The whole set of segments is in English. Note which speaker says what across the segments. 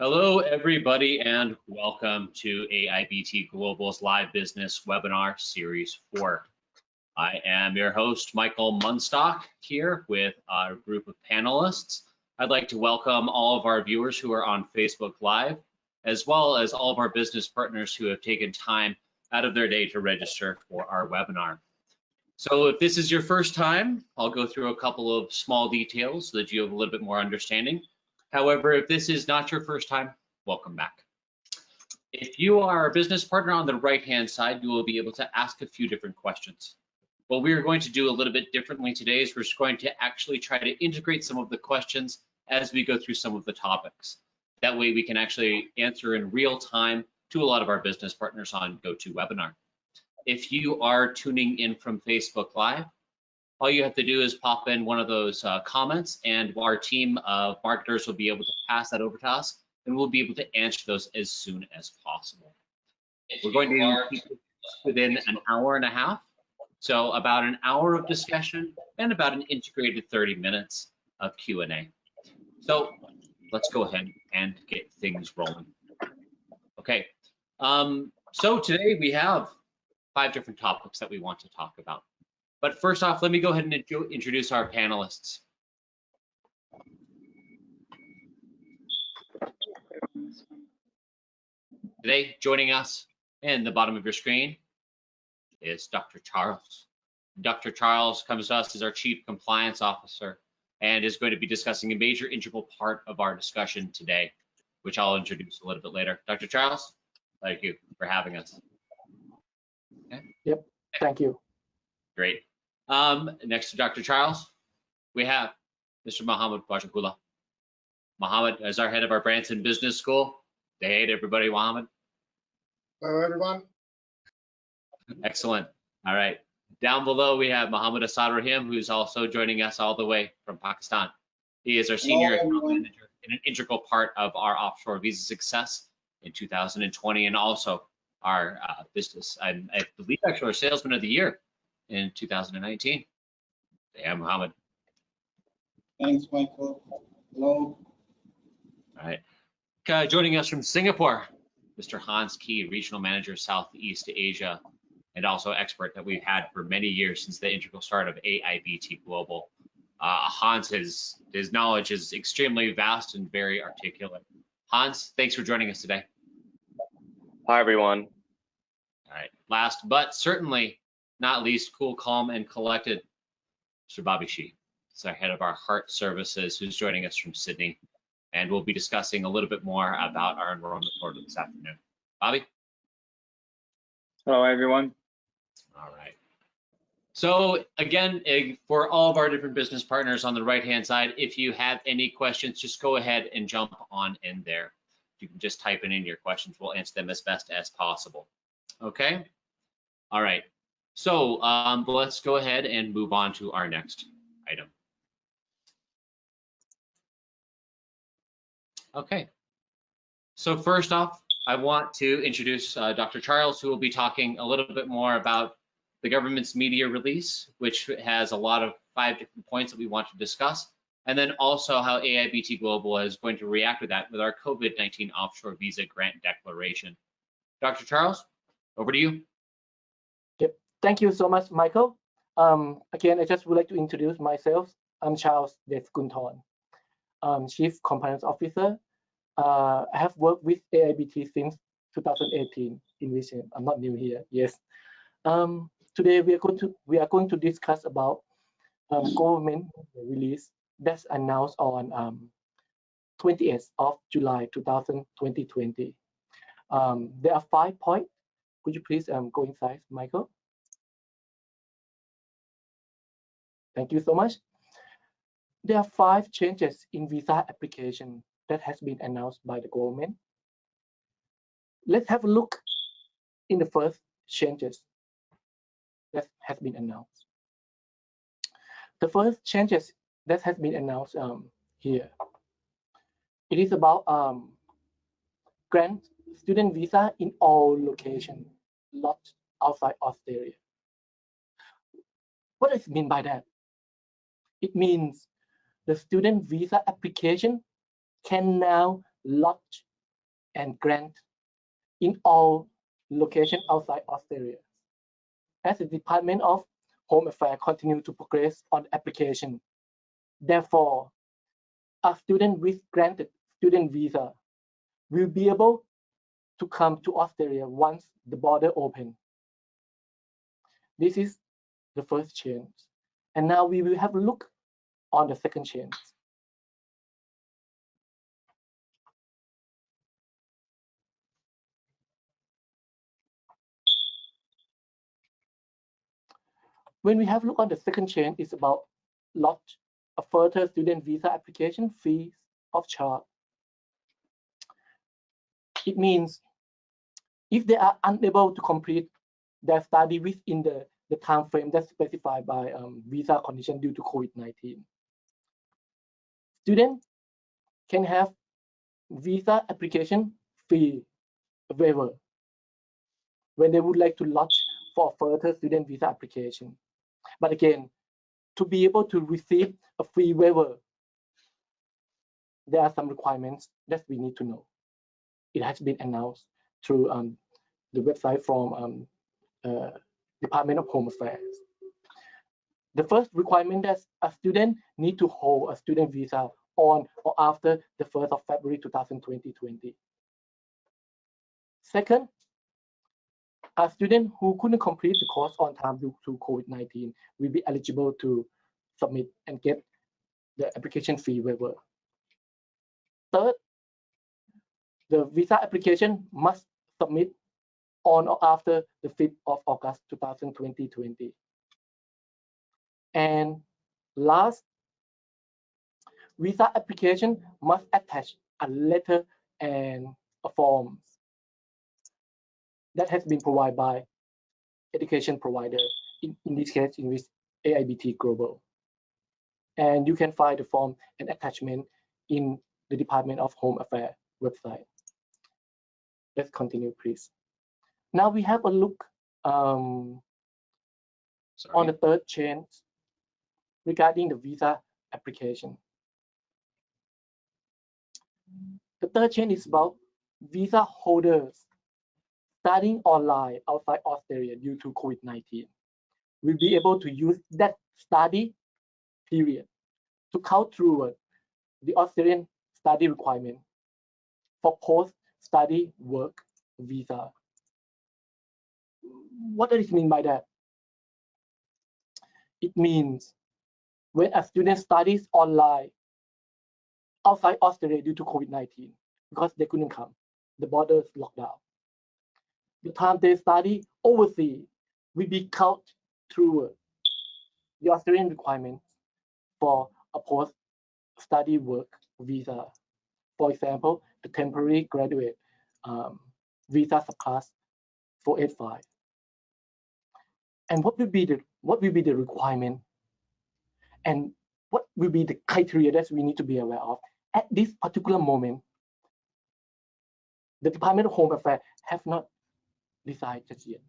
Speaker 1: Hello, everybody, and welcome to AIBT Global's Live Business Webinar Series 4. I am your host, Michael Munstock, here with our group of panelists. I'd like to welcome all of our viewers who are on Facebook Live, as well as all of our business partners who have taken time out of their day to register for our webinar. So if this is your first time, I'll go through a couple of small details so that you have a little bit more understanding. However, if this is not your first time, welcome back. If you are a business partner on the right-hand side, you will be able to ask a few different questions. What we are going to do a little bit differently today is we're just going to actually try to integrate some of the questions as we go through some of the topics. That way we can actually answer in real time to a lot of our business partners on GoToWebinar. If you are tuning in from Facebook Live, all you have to do is pop in one of those comments, and our team of marketers will be able to pass that over to us, and we'll be able to answer those as soon as possible. We're going to keep it within an hour and a half, so about an hour of discussion and about an integrated 30 minutes of Q&A. So let's go ahead and get things rolling. Okay, so today we have 5 different topics that we want to talk about. But first off, let me go ahead and introduce our panelists. Today, joining us in the bottom of your screen is Dr. Charles. Dr. Charles comes to us as our Chief Compliance Officer and is going to be discussing a major integral part of our discussion today, which I'll introduce a little bit later. Dr. Charles, thank you for having us. Okay.
Speaker 2: Yep, thank you.
Speaker 1: Great. Next to Dr. Charles, we have Mr. Mohammed Bajagula. Mohammed is our head of our Branson Business School. Say hey to everybody, Mohammed.
Speaker 3: Hello, everyone.
Speaker 1: Excellent. All right. Down below, we have Mohammed Asad Rahim, who's also joining us all the way from Pakistan. He is our senior account manager and an integral part of our offshore visa success in 2020, and also our business, I believe, actually our salesman of the year in 2019. Yeah, Mohammed.
Speaker 3: Thanks, Michael. Hello.
Speaker 1: All right. Joining us from Singapore, Mr. Hans Key, Regional Manager, Southeast Asia, and also expert that we've had for many years since the integral start of AIBT Global. Hans, his knowledge is extremely vast and very articulate. Hans, thanks for joining us today.
Speaker 4: Hi, everyone.
Speaker 1: All right. Last but certainly not least, cool, calm, and collected, Mr. Bobby Shee. He's our head of our Heart Services, who's joining us from Sydney, and we'll be discussing a little bit more about our enrollment portal this afternoon. Bobby?
Speaker 4: Hello, everyone.
Speaker 1: All right. So again, for all of our different business partners on the right-hand side, if you have any questions, just go ahead and jump on in there. You can just type in your questions. We'll answer them as best as possible. Okay? All right. So let's go ahead and move on to our next item. Okay. So first off, I want to introduce Dr. Charles, who will be talking a little bit more about the government's media release, which has a lot of 5 different points that we want to discuss, and then also how AIBT Global is going to react to that with our COVID-19 offshore visa grant declaration. Dr. Charles, over to you.
Speaker 2: Yep. Thank you so much, Michael. Again, I just would like to introduce myself. I'm Charles Deskunthorn, Chief Compliance Officer. I have worked with AIBT since 2018 in Vision. I'm not new here. Yes. Today we are going to discuss about government release that's announced on 20th of July 2020. There are 5 points. Could you please go inside, Michael? Thank you so much. There are 5 changes in visa application that has been announced by the government. Let's have a look in the first changes that has been announced. The first changes that has been announced here. It is about grant student visa in all locations, not outside Australia. What does it mean by that? It means the student visa application can now lodge and grant in all locations outside Australia. As the Department of Home Affairs continue to progress on the application, therefore, a student with granted student visa will be able to come to Australia once the border open. This is the first change. And now we will have a look on the second change. When we have a look on the second change, it's about lodge a further student visa application fees of charge. It means if they are unable to complete their study within the time frame that's specified by visa condition due to COVID-19, students can have visa application fee waiver when they would like to lodge for a further student visa application. But again, to be able to receive a fee waiver, there are some requirements that we need to know. It has been announced through the website from Department of Home Affairs. The first requirement that a student need to hold a student visa on or after the 1st of February 2020. Second, a student who couldn't complete the course on time due to COVID-19 will be eligible to submit and get the application fee waiver. Third, the visa application must submit on or after the 5th of August 2020. And last, visa application must attach a letter and a form that has been provided by education provider, in this case, in this AIBT Global. And you can find the form and attachment in the Department of Home Affairs website. Let's continue, please. Now we have a look on the third change regarding the visa application. The third change is about visa holders studying online outside Australia due to COVID-19 will be able to use that study period to count through the Australian study requirement for post-study work visa. What does it mean by that? It means when a student studies online outside Australia due to COVID-19, because they couldn't come, the borders locked down. The time they study overseas will be counted through the Australian requirements for a post-study work visa. For example, the temporary graduate visa subclass 485. And what will be the requirement? And what will be the criteria that we need to be aware of? At this particular moment, the Department of Home Affairs have not decided just yet.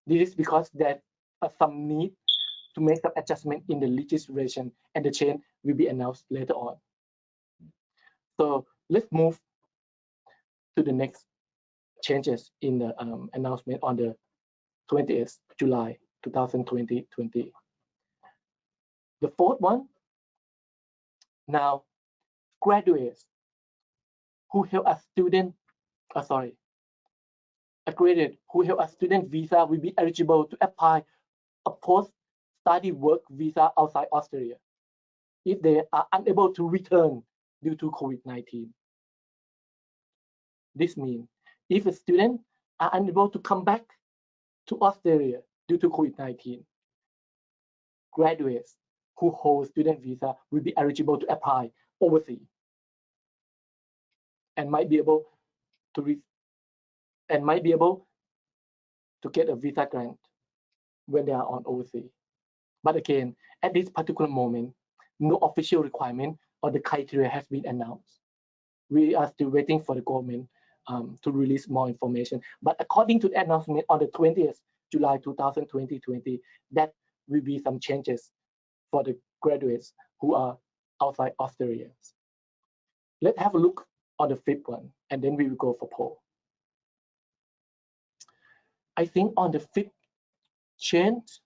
Speaker 2: This is because there are some need to make some adjustment in the legislation, and the change will be announced later on. So let's move to the next changes in the announcement on the 20th July 2020. The fourth one, now graduates who held a student, a graduate who held a student visa will be eligible to apply a post-study work visa outside Australia if they are unable to return due to COVID-19. This means if a student are unable to come back to Australia due to COVID-19, graduates who hold student visa will be eligible to apply overseas and might be able to get a visa grant when they are on overseas. But again, at this particular moment, no official requirement or the criteria has been announced. We are still waiting for the government to release more information. But according to the announcement on the 20th July 2020, that will be some changes for the graduates who are outside Australia. Let's have a look on the fifth one, and then we will go for poll. I think on the fifth change,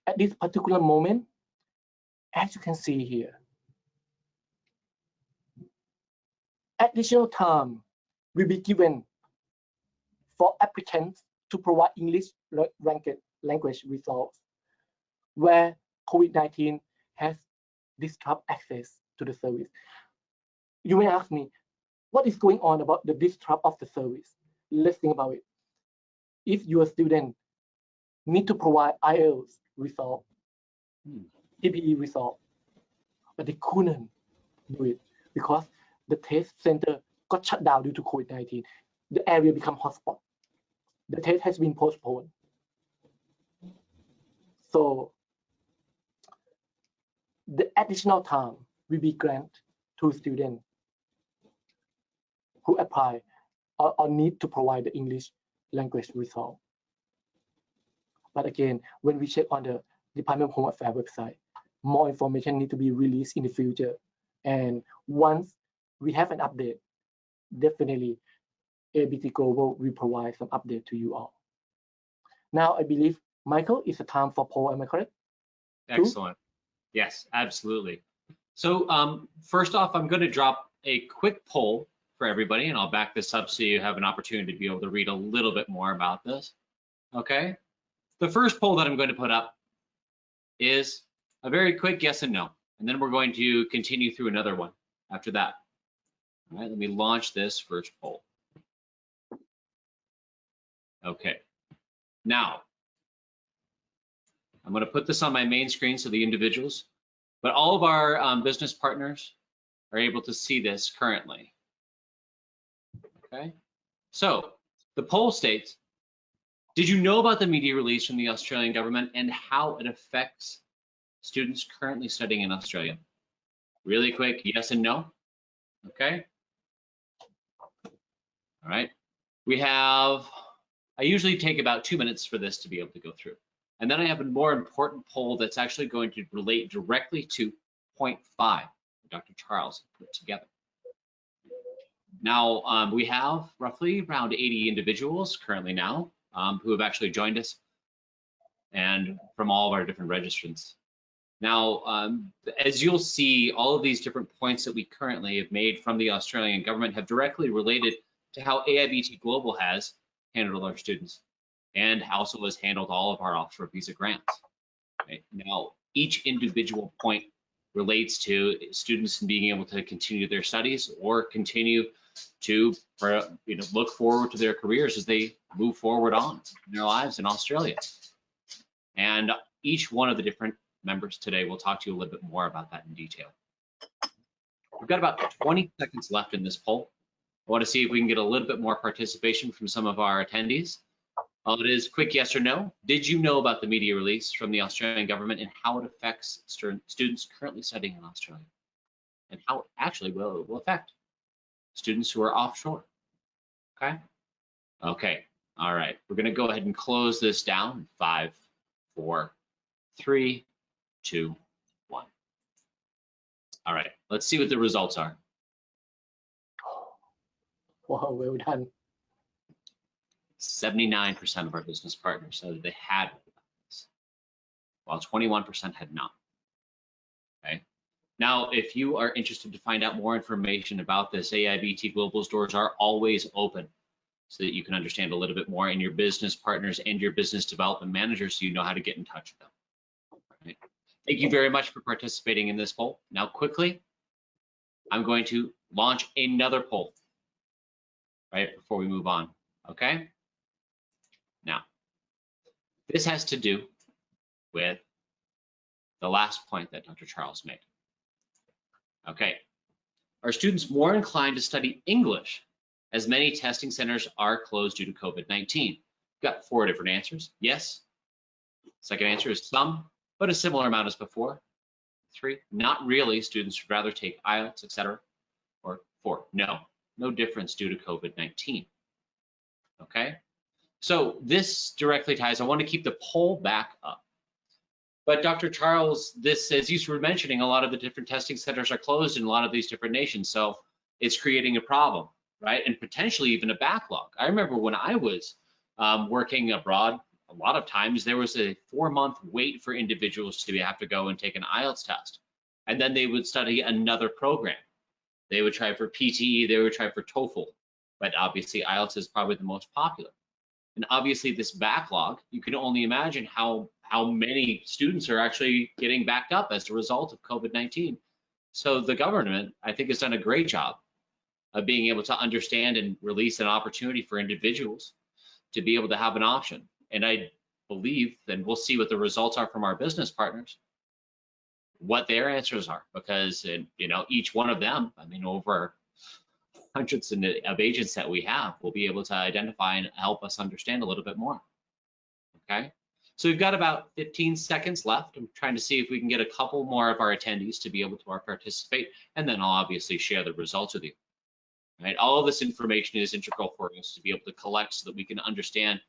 Speaker 2: at this particular moment, as you can see here, additional time will be given for applicants to provide English language results where COVID-19 has disrupted access to the service. You may ask me, what is going on about the disrupt of the service? Let's think about it. If your student need to provide IELTS result, TPE result, but they couldn't do it because the test center got shut down due to COVID-19. The area become hotspot. The test has been postponed. So the additional time will be granted to students who apply or need to provide the English language result. But again, when we check on the Department of Home Affairs website, more information need to be released in the future. And once we have an update, definitely AIBT Global will provide some update to you all. Now, I believe, Michael, it's a time for poll, am I correct?
Speaker 1: Excellent. Yes, absolutely. So first off, I'm going to drop a quick poll for everybody, and I'll back this up so you have an opportunity to be able to read a little bit more about this. Okay. The first poll that I'm going to put up is a very quick yes and no, and then we're going to continue through another one after that. All right, let me launch this first poll. Okay. Now, I'm going to put this on my main screen so the individuals, but all of our business partners are able to see this currently. Okay, so the poll states, did you know about the media release from the Australian government and how it affects students currently studying in Australia? Really quick, yes and no. Okay. All right. We have, I usually take about 2 minutes for this to be able to go through. And then I have a more important poll that's actually going to relate directly to point 5 that Dr. Charles put together. Now, we have roughly around 80 individuals currently now who have actually joined us, and from all of our different registrants. Now, as you'll see, all of these different points that we currently have made from the Australian government have directly related to how AIBT Global has handled our students and also has handled all of our offshore visa grants. Right? Now, each individual point relates to students being able to continue their studies or continue to look forward to their careers as they move forward on in their lives in Australia. And each one of the different members today will talk to you a little bit more about that in detail. We've got about 20 seconds left in this poll. I want to see if we can get a little bit more participation from some of our attendees. It is quick yes or no. Did you know about the media release from the Australian government and how it affects students currently studying in Australia? And how it actually will affect students who are offshore? Okay. Okay. All right. We're going to go ahead and close this down. 5, 4, 3, 2, 1. All right. Let's see what the results are.
Speaker 2: Wow, well done.
Speaker 1: 79% of our business partners said that they had this, while 21% had not. Okay. Now, if you are interested to find out more information about this, AIBT Global's doors are always open so that you can understand a little bit more, and your business partners and your business development managers so you know how to get in touch with them. Right. Thank you very much for participating in this poll. Now, quickly, I'm going to launch another poll right before we move on. Okay. Now, this has to do with the last point that Dr. Charles made. Okay, are students more inclined to study English as many testing centers are closed due to COVID-19? We've got 4 different answers. Yes. Second answer is some, but a similar amount as before. 3, not really. Students would rather take IELTS, etc. Or 4, no difference due to COVID-19. Okay. So this directly ties, I want to keep the poll back up. But Dr. Charles, this, as you were mentioning, a lot of the different testing centers are closed in a lot of these different nations. So it's creating a problem, right? And potentially even a backlog. I remember when I was working abroad, a lot of times there was a 4-month wait for individuals to have to go and take an IELTS test. And then they would study another program. They would try for PTE, they would try for TOEFL, but obviously IELTS is probably the most popular. And obviously this backlog, you can only imagine how many students are actually getting backed up as a result of COVID-19. So the government, I think, has done a great job of being able to understand and release an opportunity for individuals to be able to have an option. And I believe, and we'll see what the results are from our business partners, what their answers are, because you know, each one of them, I mean, over hundreds of agents that we have, will be able to identify and help us understand a little bit more. Okay, so we've got about 15 seconds left. I'm trying to see if we can get a couple more of our attendees to be able to participate, and then I'll obviously share the results with you. Right, all of this information is integral for us to be able to collect so that we can understand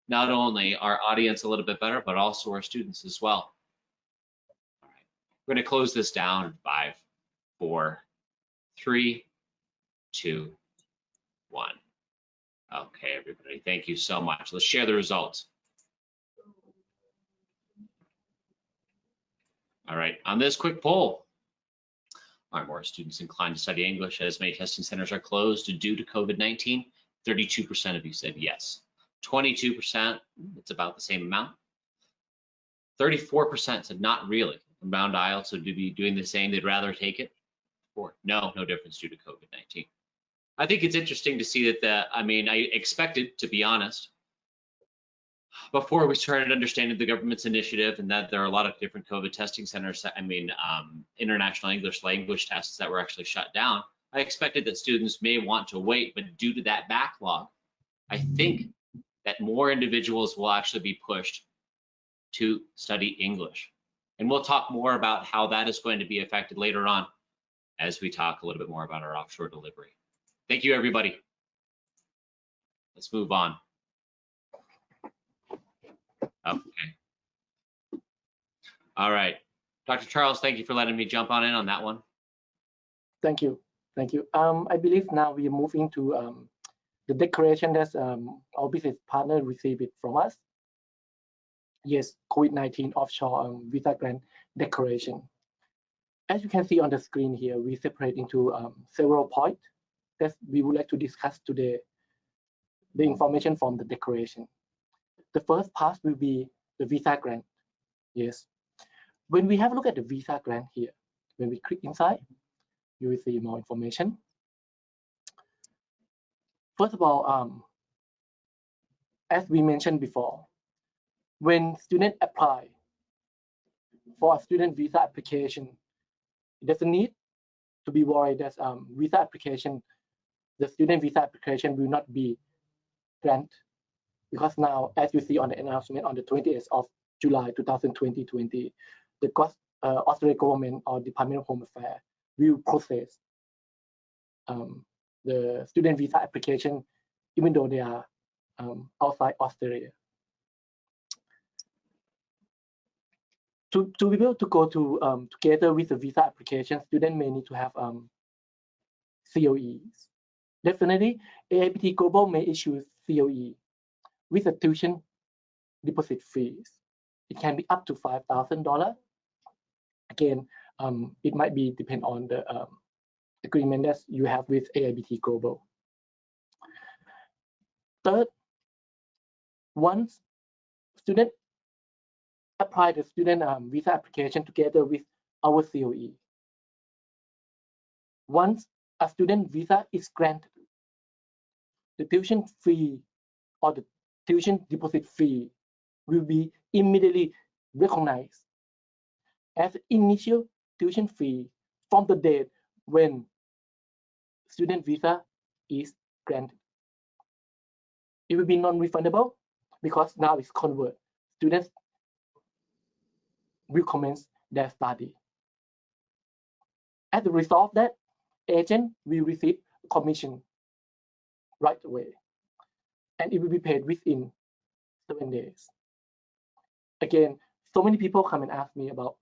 Speaker 1: not only our audience a little bit better, but also our students as well. All right, we're going to close this down in 5, 4, 3, 2, 1. Okay, everybody, thank you so much. Let's share the results. All right, on this quick poll, are more students inclined to study English as many testing centers are closed due to COVID-19? 32% of you said yes. 22%, it's about the same amount. 34% said not really. Inbound IELTS would be doing the same, they'd rather take it. Or no difference due to COVID-19. I think it's interesting to see that I expected, to be honest, before we started understanding the government's initiative and that there are a lot of different COVID testing centers, international English language tests that were actually shut down, I expected that students may want to wait, but due to that backlog, I think that more individuals will actually be pushed to study English. And we'll talk more about how that is going to be affected later on as we talk a little bit more about our offshore delivery. Thank you, everybody. Let's move on. Okay. All right. Dr. Charles, thank you for letting me jump on in on that one.
Speaker 2: Thank you. Thank you. I believe now we are moving to the declaration that our business partner received it from us. Yes, COVID-19 offshore visa grant declaration. As you can see on the screen here, we separate into several points that we would like to discuss today, the information from the declaration. The first part will be the visa grant. Yes. When we have a look at the visa grant here, when we click inside, you will see more information. First of all, as we mentioned before, when students apply for a student visa application, it doesn't need to be worried that the student visa application will not be granted, because now, as you see on the announcement on the 20th of July 2020, the Australian government or Department of Home Affairs will process the student visa application, even though they are outside Australia. To be able to go to together with the visa application, students may need to have COEs. Definitely, AIBT Global may issue COE with a tuition deposit fees. It can be up to $5,000. Again, it might be depend on the agreement that you have with AIBT Global. Third, once student apply the student visa application together with our COE. Once a student visa is granted, the tuition fee or the tuition deposit fee will be immediately recognized as initial tuition fee from the date when student visa is granted. It will be non-refundable because now it's convert. Students will commence their study. As a result of that, agent will receive commission right away, and it will be paid within 7 days. Again, so many people come and ask me about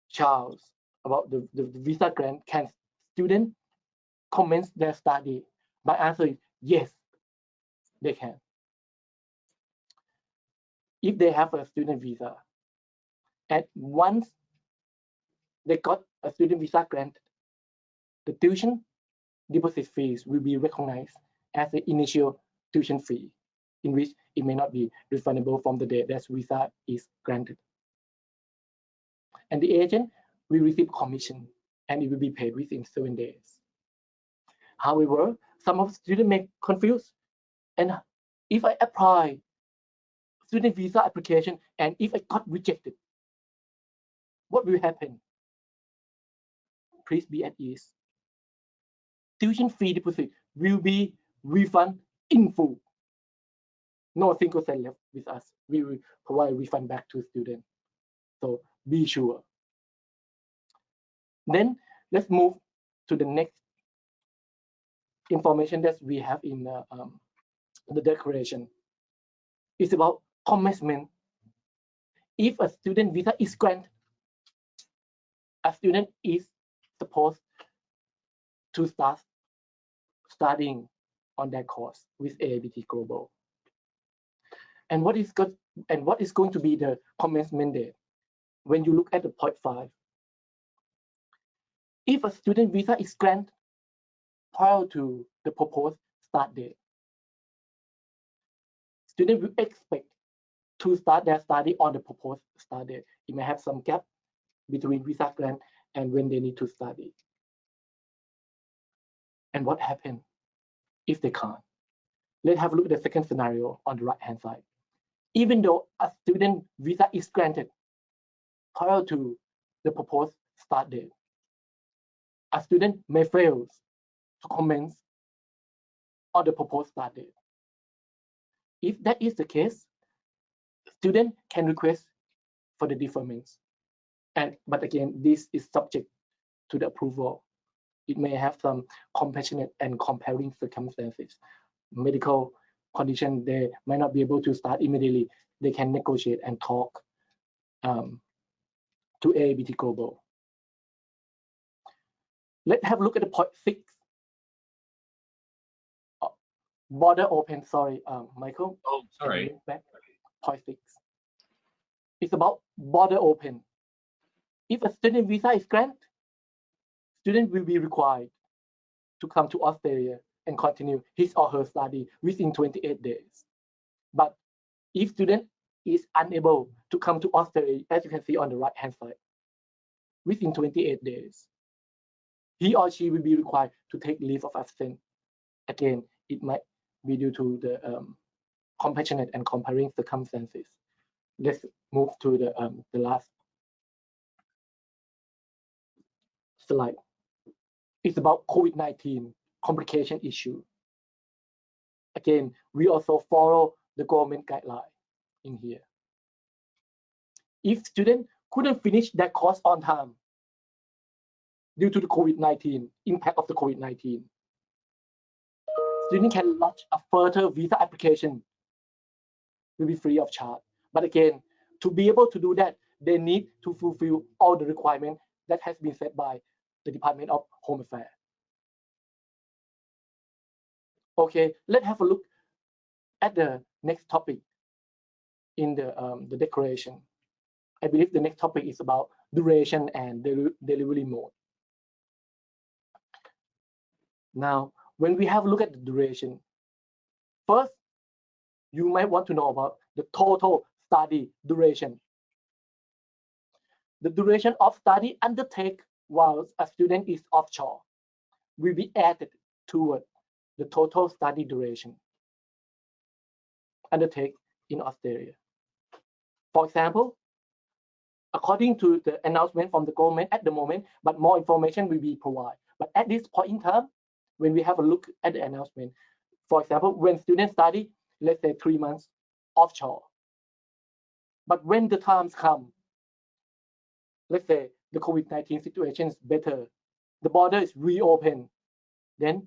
Speaker 2: Charles, about the visa grant. Can student commence their study? My answer is yes, they can. If they have a student visa, and once they got a student visa granted, the tuition deposit fees will be recognized as the initial tuition fee, in which it may not be refundable from the day that visa is granted. And the agent will receive commission, and it will be paid within 7 days. However, some of the students may confuse, and if I apply student visa application and if I got rejected, what will happen? Please be at ease. Tuition fee deposit will be refunded in full. No single cent left with us. We will provide refund back to students. So be sure. Then let's move to the next information that we have in the declaration. It's about commencement. If a student visa is granted, a student is supposed to start studying on that course with AIBT Global. And what is going to be the commencement date? When you look at the point 5, if a student visa is granted prior to the proposed start date, student will expect to start their study on the proposed start date. It may have some gap between visa grant and when they need to study. And what happens if they can't? Let's have a look at the second scenario on the right-hand side. Even though a student visa is granted prior to the proposed start date, a student may fail to commence on the proposed start date. If that is the case, student can request for the deferments. But again, this is subject to the approval. It may have some compassionate and comparing circumstances. Medical condition, they might not be able to start immediately. They can negotiate and talk to AIBT Global. Let's have a look at the point 6. Border open, sorry, Michael.
Speaker 1: Oh, sorry.
Speaker 2: Back. Point 6. It's about border open. If a student visa is granted, student will be required to come to Australia and continue his or her study within 28 days. But if student is unable to come to Australia, as you can see on the right-hand side, within 28 days, he or she will be required to take leave of absence. Again, it might be due to the compassionate and comparing circumstances. Let's move to the last slide. It's about COVID-19 complication issue. Again, we also follow the government guideline in here. If student couldn't finish that course on time due to the COVID-19, impact of the COVID-19, student can lodge a further visa application, will be free of charge. But again, to be able to do that, they need to fulfill all the requirements that has been set by the Department of Home Affairs. Okay, let's have a look at the next topic in the declaration. I believe the next topic is about duration and delivery mode. Now, when we have a look at the duration, first, you might want to know about the total study duration. The duration of study undertaken while a student is offshore will be added toward the total study duration undertaken in Australia. For example, according to the announcement from the government at the moment, but more information will be provided. But at this point in time, when we have a look at the announcement, for example, when students study, let's say 3 months offshore. But when the times come, let's say the COVID-19 situation is better, the border is reopened, then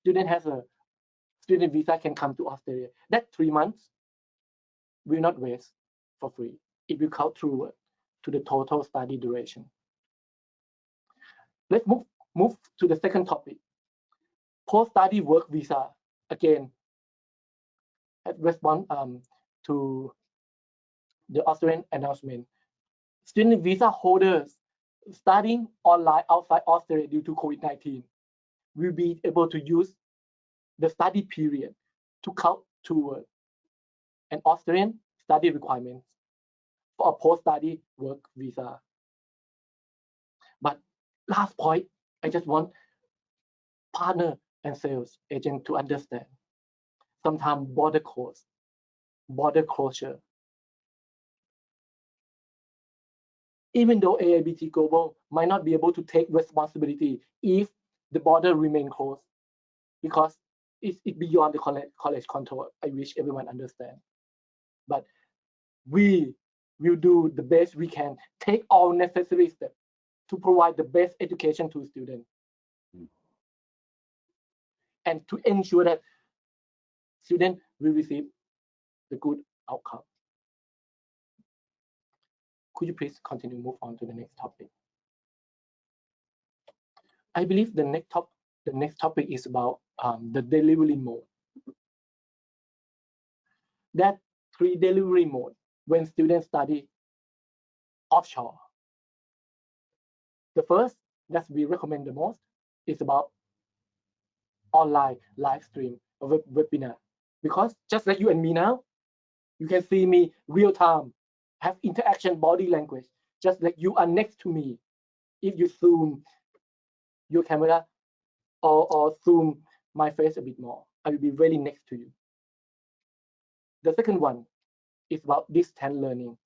Speaker 2: student has a student visa can come to Australia. That 3 months will not waste for free. It will count through to the total study duration. Let's move to the second topic. Post-study work visa, again, respond to the Australian announcement. Student visa holders studying online outside Australia due to COVID-19 will be able to use the study period to count toward an Australian study requirement for a post-study work visa. But last point, I just want partner and sales agent to understand. Sometimes border closure. Even though AIBT Global might not be able to take responsibility if the border remain closed, because it's beyond the college control. I wish everyone understand. But we will do the best we can, take all necessary steps to provide the best education to students and to ensure that students will receive the good outcome. Could you please continue, move on to the next topic? I believe the next topic is about the delivery mode. That 3 delivery mode when students study offshore. The first that we recommend the most is about online live stream or webinar, because just like you and me now, you can see me real time, have interaction, body language, just like you are next to me. If you zoom your camera or zoom my face a bit more, I will be really next to you. The second one is about distance learning.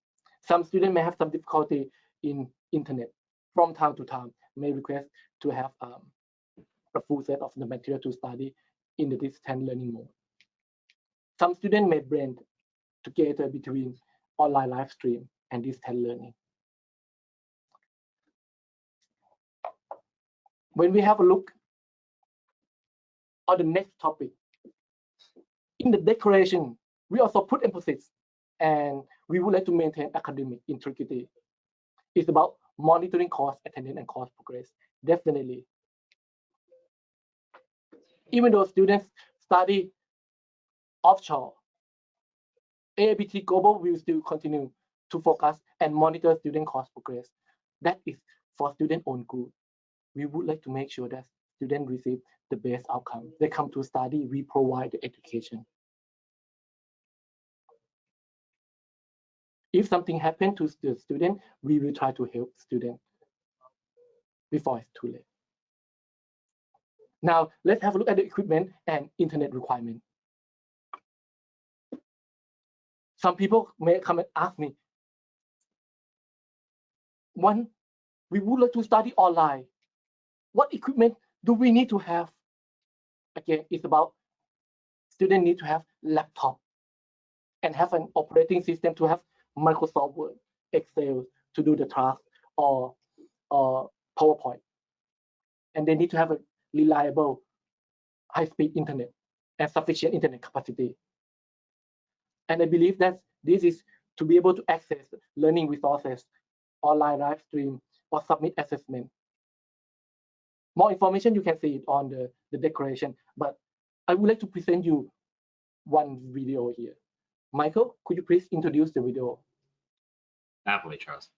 Speaker 2: Some students may have some difficulty in internet. From time to time, may request to have a full set of the material to study in the distance learning mode. Some students may blend together between online live stream and distance learning. When we have a look on the next topic, in the declaration, we also put emphasis, and we would like to maintain academic integrity. It's about monitoring course attendance and course progress, definitely. Even though students study offshore, AIBT Global will still continue to focus and monitor student course progress. That is for student own good. We would like to make sure that students receive the best outcome. They come to study, we provide the education. If something happened to the student, we will try to help student before it's too late. Now, let's have a look at the equipment and internet requirement. Some people may come and ask me, one, we would like to study online. What equipment do we need to have? Again, it's about students need to have laptop and have an operating system to have Microsoft Word, Excel to do the task, or PowerPoint. And they need to have a reliable high-speed internet and sufficient internet capacity. And I believe that this is to be able to access learning resources, online live stream, or submit assessment. More information, you can see it on the declaration, but I would like to present you one video here. Michael, could you please introduce the video?
Speaker 1: Happily, Charles.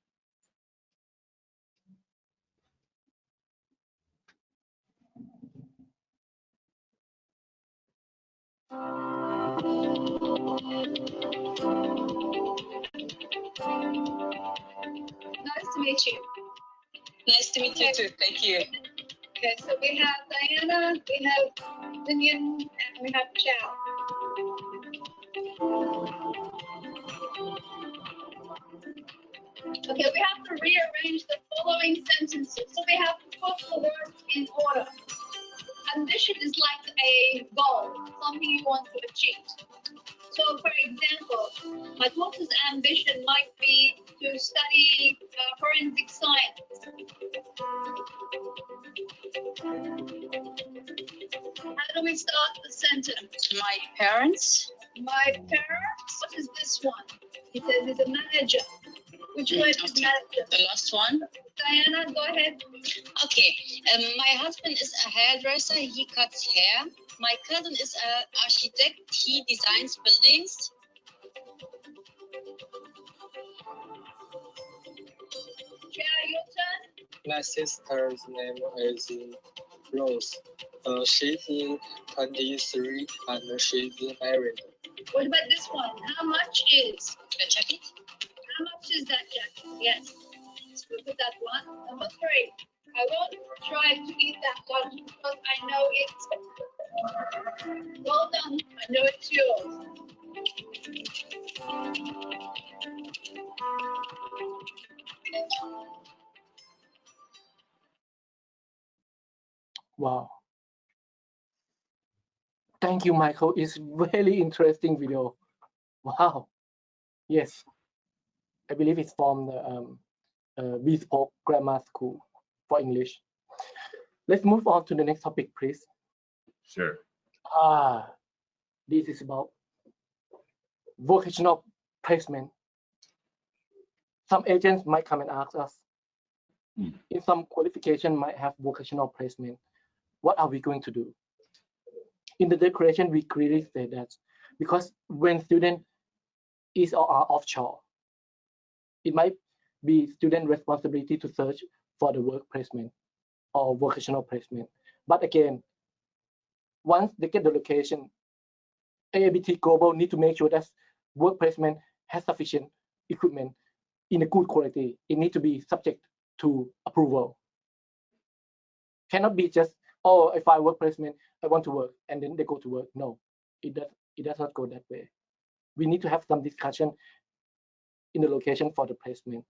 Speaker 5: Nice to meet you.
Speaker 6: Nice to meet you too. Thank you.
Speaker 5: Okay, so we have Diana, we have Linian, and we have Chow. Okay, we have to rearrange the following sentences. So we have to put the words in order. Ambition is like a goal, something you want to achieve. So, for example, my daughter's ambition might be to study forensic science. How do we start the sentence?
Speaker 6: My parents.
Speaker 5: My parents. What is this one? He says he's a manager. Which word is manager?
Speaker 6: The last one.
Speaker 5: Diana, go ahead.
Speaker 6: Okay, my husband is a hairdresser. He cuts hair. My cousin is an architect. He designs buildings.
Speaker 5: Chair, your turn.
Speaker 7: My sister's name is Rose. She's 23 and she's married.
Speaker 5: What about this one? How much is
Speaker 6: The jacket.
Speaker 5: How much is that jacket? Yes. Let's look at that one. Number 3. I won't try to eat that lunch because I know it's well done. I know it's yours.
Speaker 2: Wow. Thank you, Michael. It's really interesting video. Wow. Yes. I believe it's from the Bespoke Grammar School for English. Let's move on to the next topic, please.
Speaker 1: Sure.
Speaker 2: This is about vocational placement. Some agents might come and ask us, in some qualification might have vocational placement. What are we going to do? In the declaration, we clearly say that because when student is or are offshore, it might be student responsibility to search for the work placement or vocational placement. But again, once they get the location, AIBT Global need to make sure that work placement has sufficient equipment in a good quality. It needs to be subject to approval. Cannot be just, oh, if I work placement, I want to work, and then they go to work. No, it does not go that way. We need to have some discussion in the location for the placement.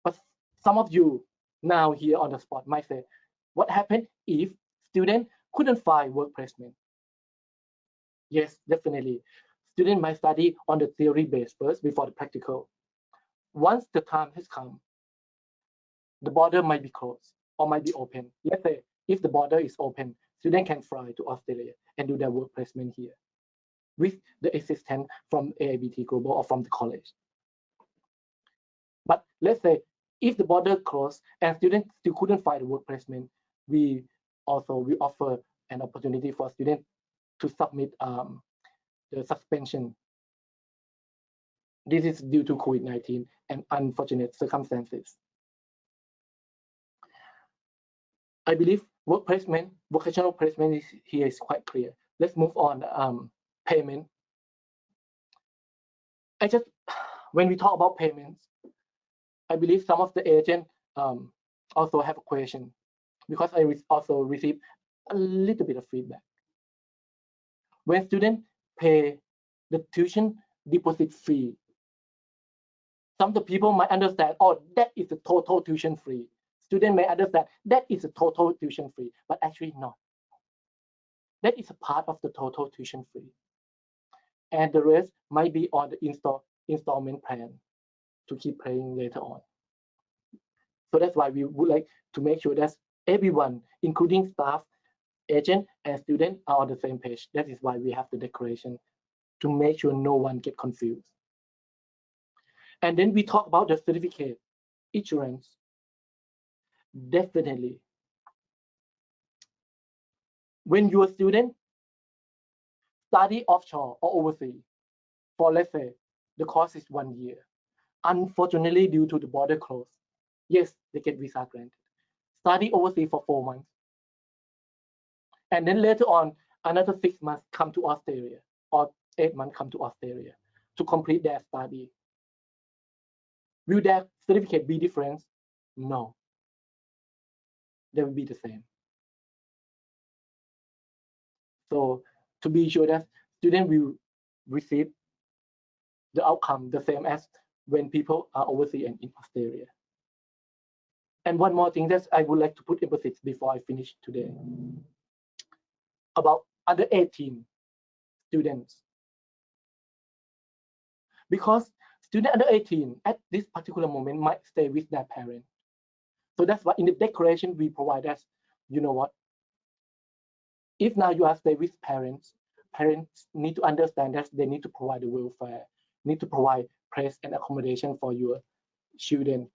Speaker 2: But some of you now here on the spot might say, what happened if student couldn't find work placement? Yes, definitely. Student might study on the theory base first before the practical. Once the time has come, the border might be closed or might be open. Let's say if the border is open, student can fly to Australia and do their work placement here with the assistance from AIBT Global or from the college. But let's say if the border closed and students still couldn't find the work placement, we offer an opportunity for students to submit the suspension. This is due to COVID-19 and unfortunate circumstances. I believe work placement, vocational placement here is quite clear. Let's move on. Payment. When we talk about payments, I believe some of the agents also have a question because I also received a little bit of feedback. When students pay the tuition deposit fee, some of the people might understand, oh, that is the total tuition fee. Student may understand that is a total tuition fee, but actually not. That is a part of the total tuition fee. And the rest might be on the installment plan to keep paying later on. So that's why we would like to make sure that everyone, including staff, agent, and student, are on the same page. That is why we have the declaration to make sure no one get confused. And then we talk about the certificate issuance. Definitely. When you're a student, study offshore or overseas for, let's say, the course is 1 year. Unfortunately, due to the border close, yes, they get visa granted. Study overseas for 4 months. And then later on, another 6 months come to Australia, or 8 months come to Australia to complete their study. Will their certificate be different? No. They will be the same. So to be sure that students will receive the outcome the same as when people are overseas and in Australia. And one more thing that I would like to put emphasis before I finish today about under 18 students. Because students under 18 at this particular moment might stay with their parents. So that's why in the declaration we provide us, you know what? If now you are stay with parents, parents need to understand that they need to provide the welfare, need to provide place and accommodation for your children,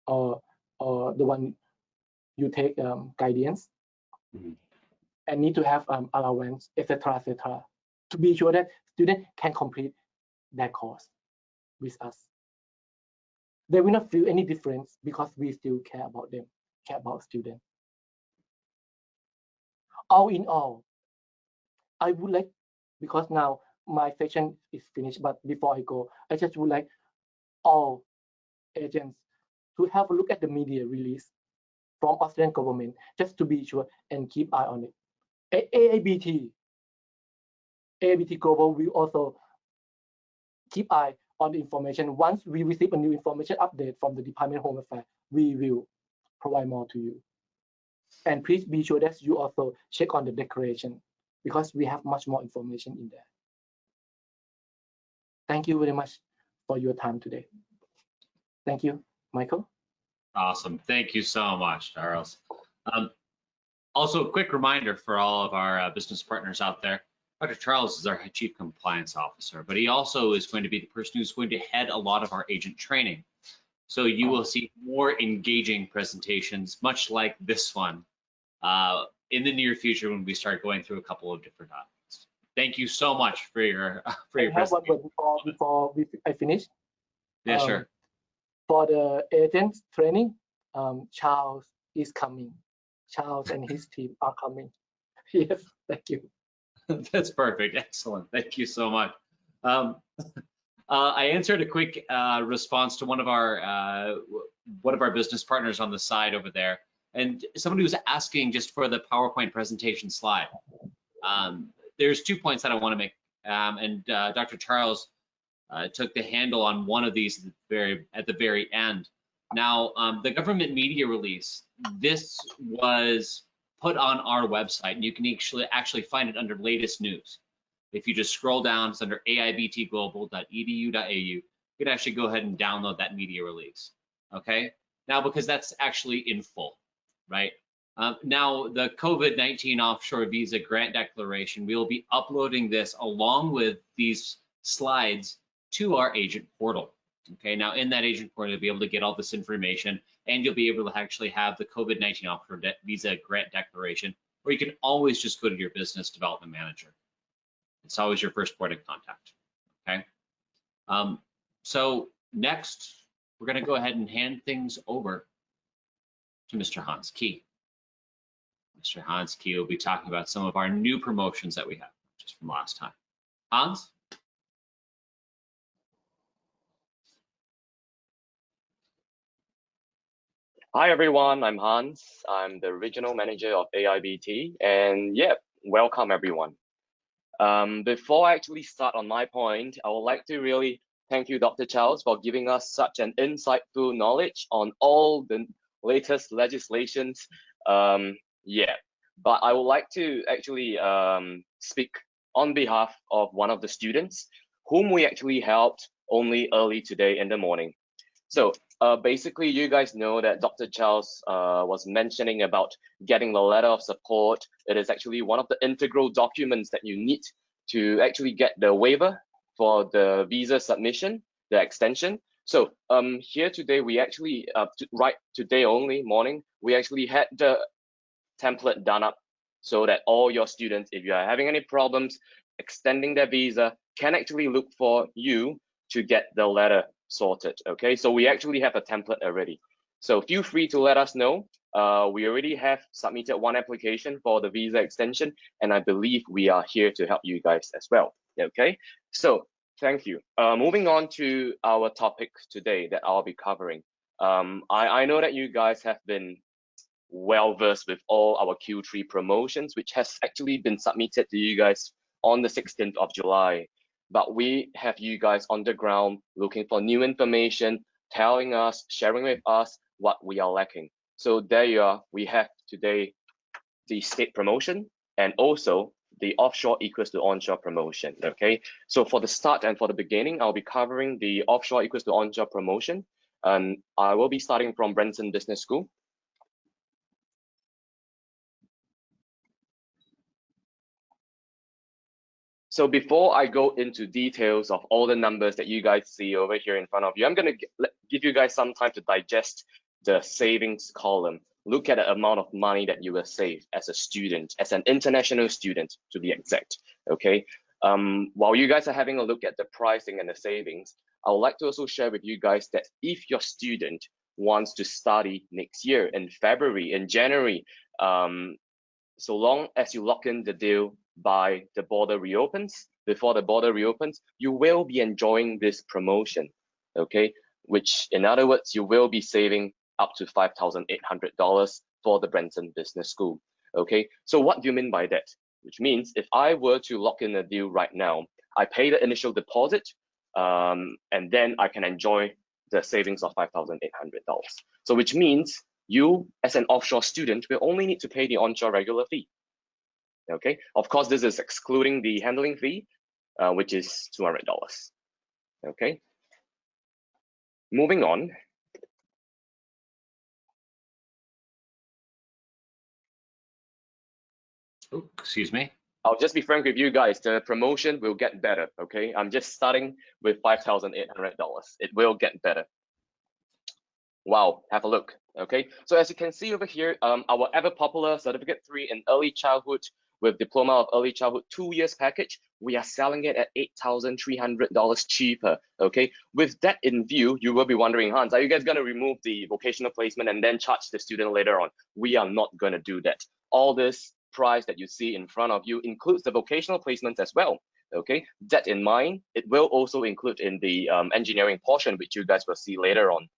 Speaker 2: or or the one you take guidance, and need to have allowance, etc., to be sure that students can complete their course with us. They will not feel any difference because we still care about them, care about students. All in all, I would like, because now my section is finished, but before I go, I just would like all agents to have a look at the media release from Australian government, just to be sure and keep eye on it. AIBT Global will also keep eye on the information. Once we receive a new information update from the Department of Home Affairs, we will provide more to you. And please be sure that you also check on the declaration, because we have much more information in there. Thank you very much for your time today. Thank you, Michael.
Speaker 1: Awesome. Thank you so much, Charles. Also, a quick reminder for all of our business partners out there, Dr. Charles is our Chief Compliance Officer, but he also is going to be the person who's going to head a lot of our agent training. So you will see more engaging presentations, much like this one, in the near future when we start going through a couple of different topics. Thank you so much for your presentation.
Speaker 2: Before I finish.
Speaker 1: Yeah, sure.
Speaker 2: For the agent training, Charles is coming. Charles and his team are coming. Yes, thank you.
Speaker 1: That's perfect. Excellent. Thank you so much. I answered a quick response to one of our business partners on the side over there, and somebody was asking just for the PowerPoint presentation slide. There's 2 points that I want to make, and Dr. Charles took the handle on one of these at the very end. Now, the government media release, this was put on our website, and you can actually find it under latest news. If you just scroll down, it's under aibtglobal.edu.au. You can actually go ahead and download that media release. Okay. Now, because that's actually in full, right? Now, the COVID-19 offshore visa grant declaration, we will be uploading this along with these slides to our agent portal. Okay, now in that agent portal, you'll be able to get all this information, and you'll be able to actually have the COVID-19 offshore visa grant declaration, or you can always just go to your business development manager. It's always your first point of contact. Okay. So next, we're going to go ahead and hand things over to Mr. Hans Key. Mr. Hans Key will be talking about some of our new promotions that we have just from last time. Hans?
Speaker 4: Hi everyone, I'm Hans. I'm the Regional Manager of AIBT, and yeah, welcome everyone. Before I actually start on my point, I would like to really thank you, Dr. Charles, for giving us such an insightful knowledge on all the latest legislations. But I would like to actually speak on behalf of one of the students whom we actually helped only early today in the morning. So basically, you guys know that Dr. Charles was mentioning about getting the letter of support. It is actually one of the integral documents that you need to actually get the waiver for the visa submission, the extension. So here today, we actually, right today only morning, we actually had the template done up so that all your students, if you are having any problems extending their visa, can actually look for you to get the letter sorted. Okay, so we actually have a template already. So feel free to let us know. We already have submitted one application for the visa extension, and I believe we are here to help you guys as well. Okay, so thank you. Moving on to our topic today that I'll be covering. I know that you guys have been well versed with all our Q3 promotions, which has actually been submitted to you guys on the 16th of July. But we have you guys on the ground looking for new information, telling us, sharing with us what we are lacking. So there you are. We have today the state promotion and also the offshore equals to onshore promotion. Okay. So for the start and for the beginning, I'll be covering the offshore equals to onshore promotion. And I will be starting from Brighton Business School. So before I go into details of all the numbers that you guys see over here in front of you, I'm going to give you guys some time to digest the savings column, look at the amount of money that you will save as a student, as an international student to be exact, okay? While you guys are having a look at the pricing and the savings, I would like to also share with you guys that if your student wants to study next year in February, in January, so long as you lock in the deal by the border reopens, before the border reopens, you will be enjoying this promotion, okay? Which, in other words, you will be saving up to $5,800 for the Brighton Business School, okay? So what do you mean by that? Which means if I were to lock in a deal right now, I pay the initial deposit, and then I can enjoy the savings of $5,800. So which means you, as an offshore student, will only need to pay the onshore regular fee. Okay, of course, this is excluding the handling fee, which is $200. Okay, moving on.
Speaker 1: Oh, excuse me.
Speaker 4: I'll just be frank with you guys, the promotion will get better, okay? I'm just starting with $5,800. It will get better. Wow, have a look, okay? So as you can see over here, our ever popular Certificate 3 in Early Childhood with Diploma of Early Childhood 2 years package, we are selling it at $8,300 cheaper, okay? With that in view, you will be wondering, Hans, are you guys gonna remove the vocational placement and then charge the student later on? We are not gonna do that. All this price that you see in front of you includes the vocational placement as well, okay? That in mind, it will also include in the engineering portion, which you guys will see later on.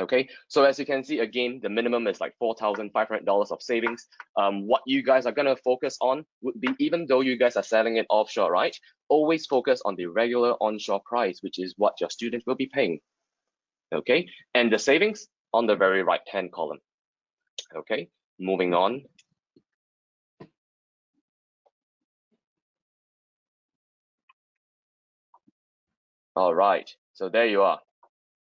Speaker 4: Okay, so as you can see, again, the minimum is like $4,500 of savings. What you guys are gonna focus on would be, even though you guys are selling it offshore, right? Always focus on the regular onshore price, which is what your student will be paying. Okay, and the savings on the very right-hand column. Okay, moving on. All right, so there you are.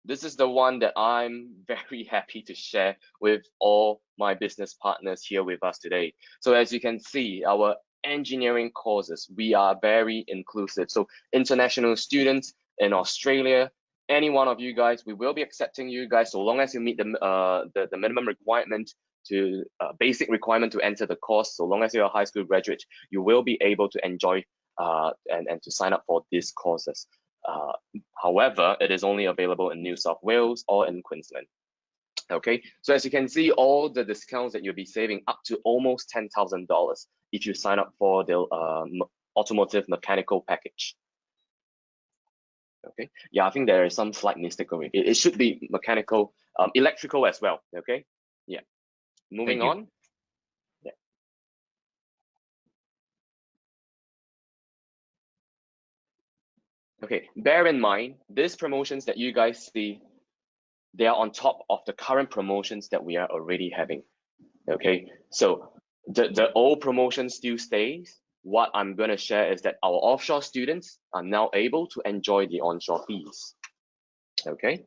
Speaker 4: This is the one that I'm very happy to share with all my business partners here with us today. So as you can see, our engineering courses, we are very inclusive. So international students in Australia, any one of you guys, we will be accepting you guys so long as you meet the minimum requirement to basic requirement to enter the course. So long as you're a high school graduate, you will be able to enjoy and to sign up for these courses. However, it is only available in New South Wales or in Queensland. Okay, so as you can see, all the discounts that you'll be saving up to almost $10,000 if you sign up for the automotive mechanical package. Okay, yeah, I think there is some slight mistake over it. It should be mechanical, electrical as well. Okay, yeah. Moving on. Yeah. Okay, bear in mind, these promotions that you guys see, they are on top of the current promotions that we are already having. Okay, so the old promotion still stays. What I'm going to share is that our offshore students are now able to enjoy the onshore fees. Okay,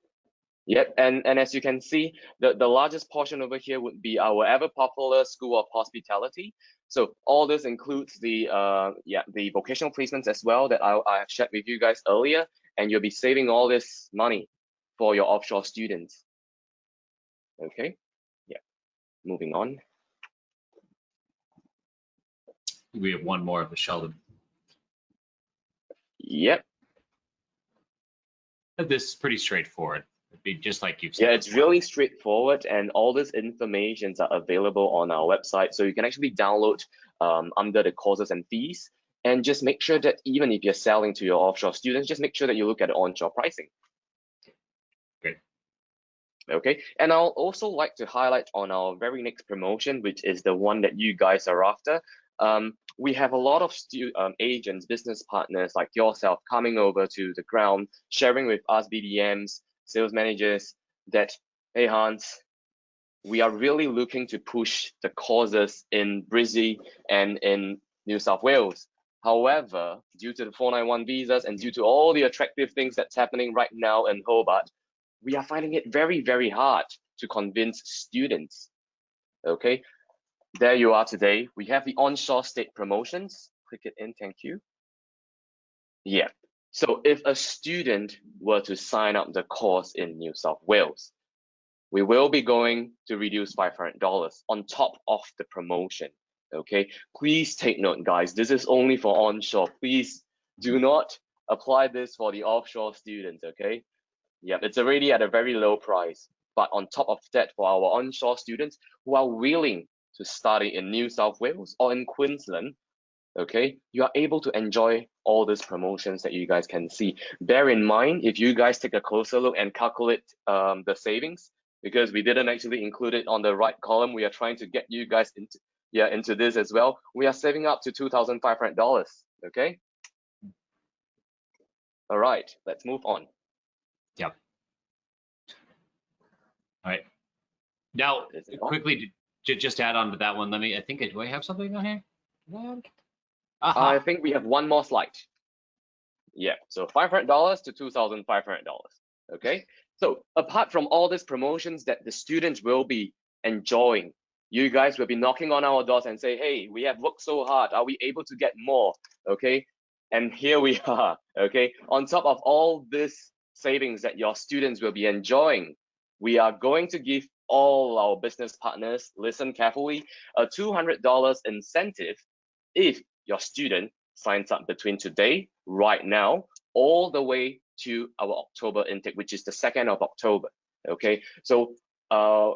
Speaker 4: yep, and as you can see, the largest portion over here would be our ever popular School of Hospitality. So all this includes the the vocational placements as well that I have shared with you guys earlier, and you'll be saving all this money for your offshore students. Okay, yeah, moving on.
Speaker 1: We have one more of the Sheldon.
Speaker 4: Yep.
Speaker 1: This is pretty straightforward. It'd be just like you've said.
Speaker 4: Yeah, it's really straightforward, and all these informations are available on our website. So you can actually download under the courses and fees, and just make sure that even if you're selling to your offshore students, just make sure that you look at the onshore pricing.
Speaker 1: Great.
Speaker 4: Okay, and I'll also like to highlight on our very next promotion, which is the one that you guys are after. We have a lot of agents, business partners like yourself coming over to the ground, sharing with us BDMs, sales managers that, hey Hans, we are really looking to push the courses in Brizzy and in New South Wales. However, due to the 491 visas and due to all the attractive things that's happening right now in Hobart, we are finding it very, very hard to convince students. Okay, there you are today. We have the onshore state promotions. Click it in, thank you. Yeah, so if a student were to sign up the course in New South Wales, we will be going to reduce $500 on top of the promotion. Okay, please take note, guys. This is only for onshore. Please do not apply this for the offshore students. Okay, yeah, it's already at a very low price. But on top of that, for our onshore students who are willing to study in New South Wales or in Queensland, okay, you are able to enjoy all these promotions that you guys can see. Bear in mind, if you guys take a closer look and calculate the savings, because we didn't actually include it on the right column, we are trying to get you guys into this as well. We are saving up to $2,500. Okay. All right, let's move on.
Speaker 1: Yep. All right. Now,
Speaker 4: Is it on?
Speaker 1: quickly, just add on to that one. I think, do I have something on here?
Speaker 4: I think we have one more slide. Yeah, so $500 to $2,500. Okay, so apart from all these promotions that the students will be enjoying, you guys will be knocking on our doors and say, hey, we have worked so hard. Are we able to get more? Okay, and here we are. Okay, on top of all this savings that your students will be enjoying, we are going to give all our business partners, listen carefully, a $200 incentive if your student signs up between today, right now, all the way to our October intake, which is the 2nd of October. Okay, so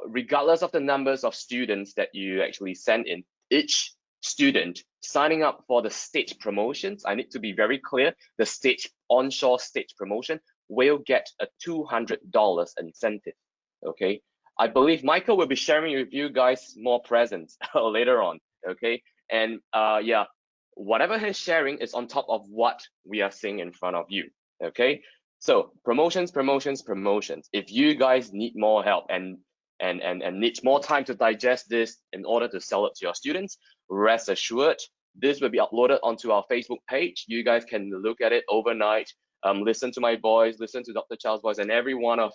Speaker 4: regardless of the numbers of students that you actually send in, each student signing up for the state promotions, I need to be very clear, the onshore state promotion will get a $200 incentive. Okay, I believe Michael will be sharing with you guys more presents later on. Okay, and yeah, whatever he's sharing is on top of what we are seeing in front of you. Okay, so promotions. If you guys need more help and need more time to digest this in order to sell it to your students, rest assured, this will be uploaded onto our Facebook page. You guys can look at it overnight, listen to my voice, listen to Dr. Charles' voice, and every one of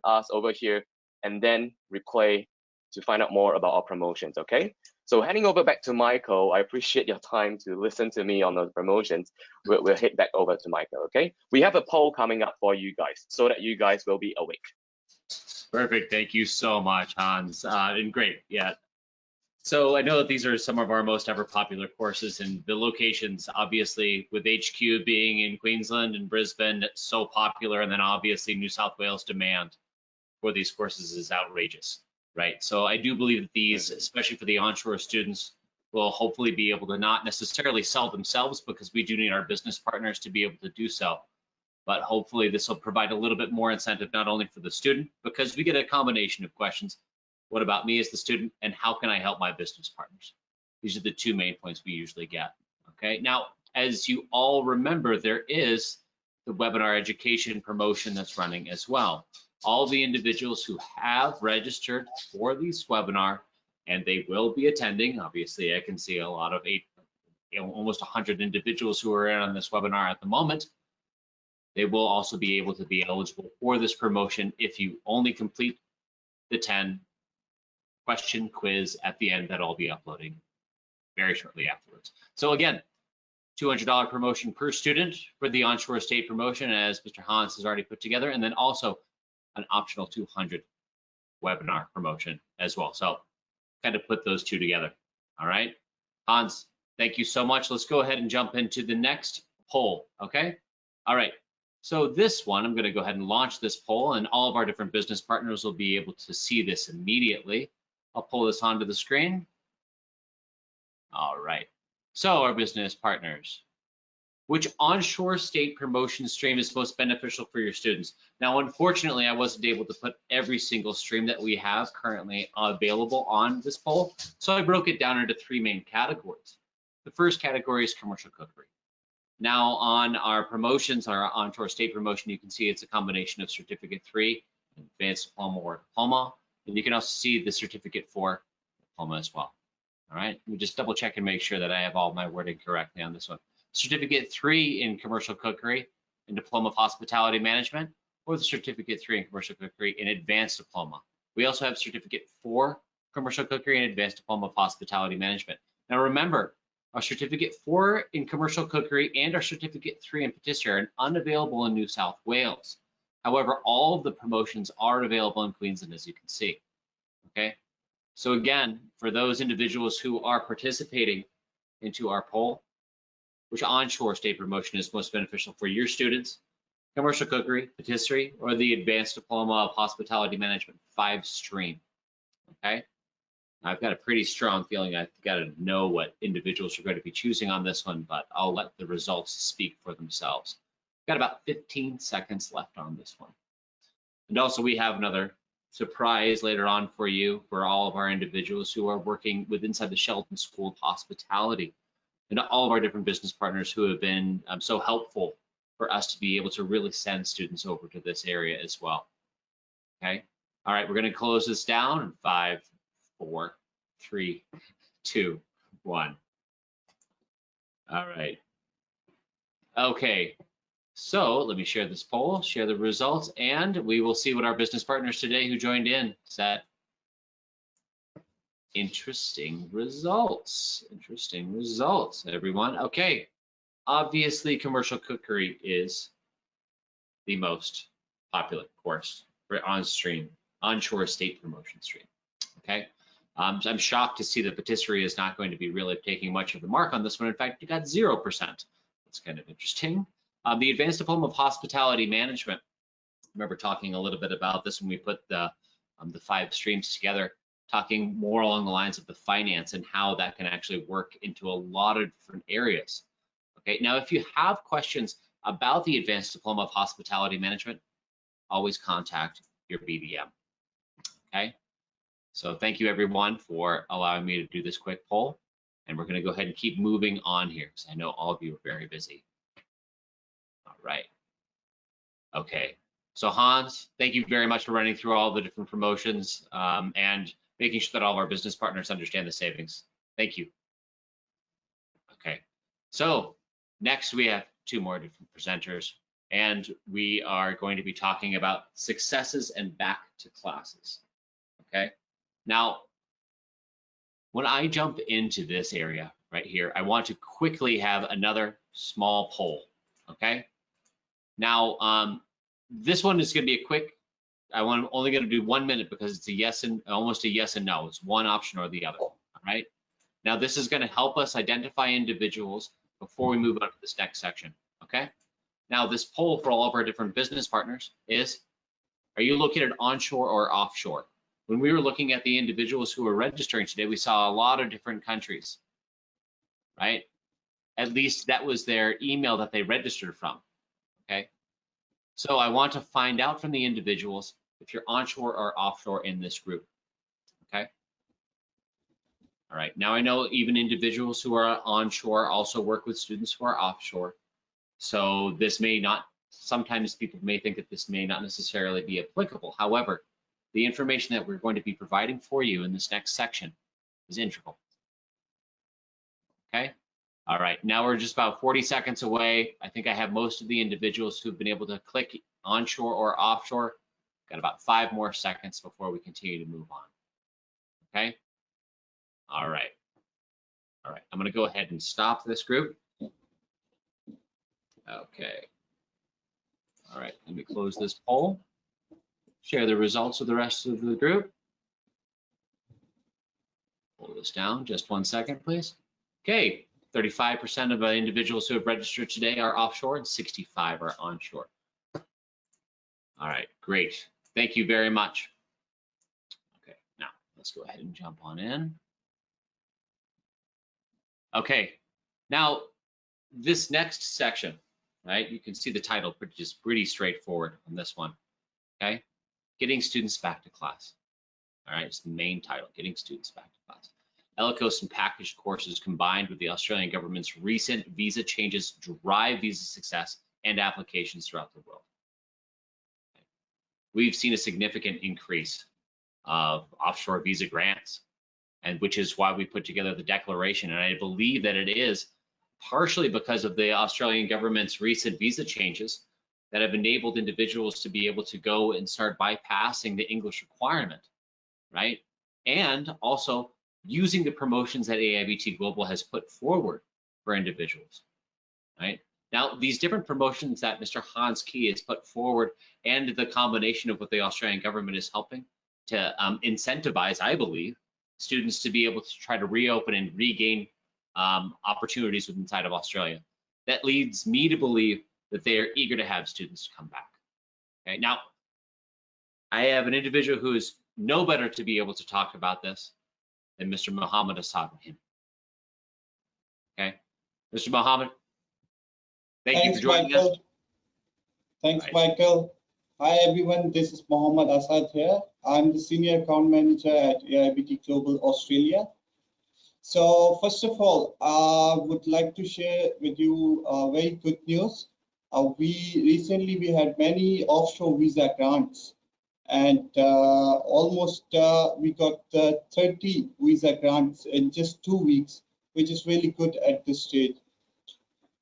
Speaker 4: us over here, and then replay to find out more about our promotions. Okay, so handing over back to Michael, I appreciate your time to listen to me on the promotions. We'll head back over to Michael. Okay, we have a poll coming up for you guys so that you guys will be awake.
Speaker 1: Perfect. Thank you so much, Hans. And great. Yeah. So I know that these are some of our most ever popular courses, and the locations, obviously, with HQ being in Queensland and Brisbane, it's so popular, and then obviously New South Wales demand for these courses is outrageous, right? So I do believe that these, especially for the onshore students, will hopefully be able to not necessarily sell themselves, because we do need our business partners to be able to do so. But hopefully this will provide a little bit more incentive, not only for the student, because we get a combination of questions. What about me as the student, and how can I help my business partners? These are the two main points we usually get. Okay, now, as you all remember, there is the webinar education promotion that's running as well. All the individuals who have registered for this webinar, and they will be attending, obviously I can see a lot of almost 100 individuals who are in on this webinar at the moment. They will also be able to be eligible for this promotion if you only complete the 10 question quiz at the end that I'll be uploading very shortly afterwards. So again, $200 promotion per student for the onshore state promotion, as Mr. Hans has already put together, and then also an optional 200 webinar promotion as well. So kind of put those two together. All right, Hans, thank you so much. Let's go ahead and jump into the next poll. Okay. All right. So this one, I'm going to go ahead and launch this poll, and all of our different business partners will be able to see this immediately. I'll pull this onto the screen. All right. So our business partners, which onshore state promotion stream is most beneficial for your students? Now, unfortunately, I wasn't able to put every single stream that we have currently available on this poll. So I broke it down into three main categories. The first category is commercial cookery. Now on our promotions, our onshore state promotion, you can see it's a combination of Certificate 3, Advanced Diploma or Diploma, and you can also see the Certificate 4 Diploma as well. All right, let me just double check and make sure that I have all my wording correctly on this one. Certificate 3 in Commercial Cookery and Diploma of Hospitality Management, or the Certificate 3 in Commercial Cookery in Advanced Diploma. We also have Certificate 4 Commercial Cookery and Advanced Diploma of Hospitality Management. Now remember, our Certificate 4 in Commercial Cookery and our Certificate 3 in Patisserie are unavailable in New South Wales. However, all of the promotions are available in Queensland, as you can see. Okay, so again, for those individuals who are participating into our poll, which onshore state promotion is most beneficial for your students? Commercial cookery, patisserie, or the advanced diploma of hospitality management 5-stream. Okay, I've got a pretty strong feeling I've got to know what individuals are going to be choosing on this one, but I'll let the results speak for themselves. Got about 15 seconds left on this one. And also we have another surprise later on for you, for all of our individuals who are working with inside the Shelton School of Hospitality, and all of our different business partners who have been so helpful for us to be able to really send students over to this area as well. Okay, all right, we're going to close this down in 5, 4, 3, 2, 1. All right. Okay, so let me share this poll, share the results, and we will see what our business partners today who joined in said. Interesting results, everyone. Okay, obviously commercial cookery is the most popular course for onshore state promotion stream. Okay, so I'm shocked to see that patisserie is not going to be really taking much of the mark on this one. In fact, you got 0%. That's kind of interesting. The advanced diploma of hospitality management. I remember talking a little bit about this when we put the 5 streams together, talking more along the lines of the finance and how that can actually work into a lot of different areas. Okay, now if you have questions about the advanced diploma of hospitality management, always contact your BDM. Okay, so thank you everyone for allowing me to do this quick poll, and we're going to go ahead and keep moving on here because I know all of you are very busy. All right. Okay, so Hans, thank you very much for running through all the different promotions and making sure that all of our business partners understand the savings. Thank you. Okay, so next we have 2 more different presenters, and we are going to be talking about successes and back to classes. Okay, now when I jump into this area right here, I want to quickly have another small poll. Okay, now this one is going to be a quick. I'm only going to do 1 minute because it's a yes and almost a yes and no. It's one option or the other. All right. Now this is going to help us identify individuals before we move on to this next section. Okay. Now this poll for all of our different business partners is: are you located onshore or offshore? When we were looking at the individuals who were registering today, we saw a lot of different countries. Right. At least that was their email that they registered from. Okay. So I want to find out from the individuals if you're onshore or offshore in this group. Okay. All right. Now I know even individuals who are onshore also work with students who are offshore. So this may not, sometimes people may think that this may not necessarily be applicable. However, the information that we're going to be providing for you in this next section is integral. Okay. All right. Now we're just about 40 seconds away. I think I have most of the individuals who've been able to click onshore or offshore. Got about 5 more seconds before we continue to move on. Okay. All right. All right. I'm going to go ahead and stop this group. Okay. All right. Let me close this poll. Share the results with the rest of the group. Pull this down. Just 1 second, please. Okay. 35% of individuals who have registered today are offshore and 65 are onshore. All right, great. Thank you very much. Okay, now let's go ahead and jump on in. Okay, now this next section, right? You can see the title, just pretty straightforward on this one. Okay, getting students back to class. All right, it's the main title, getting students back to class. ELICOS and packaged courses combined with the Australian government's recent visa changes drive visa success and applications throughout the world. We've seen a significant increase of offshore visa grants, and which is why we put together the declaration. And I believe that it is partially because of the Australian government's recent visa changes that have enabled individuals to be able to go and start bypassing the English requirement, right? And also using the promotions that AIBT Global has put forward for individuals, right? Now, these different promotions that Mr. Hans Key has put forward and the combination of what the Australian government is helping to incentivize, I believe, students to be able to try to reopen and regain opportunities inside of Australia. That leads me to believe that they are eager to have students come back. Okay, now, I have an individual who is no better to be able to talk about this than Mr. Mohammed Assad Rahim. Okay, Mr. Mohammed, thank you for joining us.
Speaker 3: Thanks, Michael. Hi, everyone. This is Mohammed Assad here. I'm the Senior Account Manager at AIBT Global Australia. So first of all, I would like to share with you very good news. We had many offshore visa grants, and almost we got 30 visa grants in just 2 weeks, which is really good at this stage.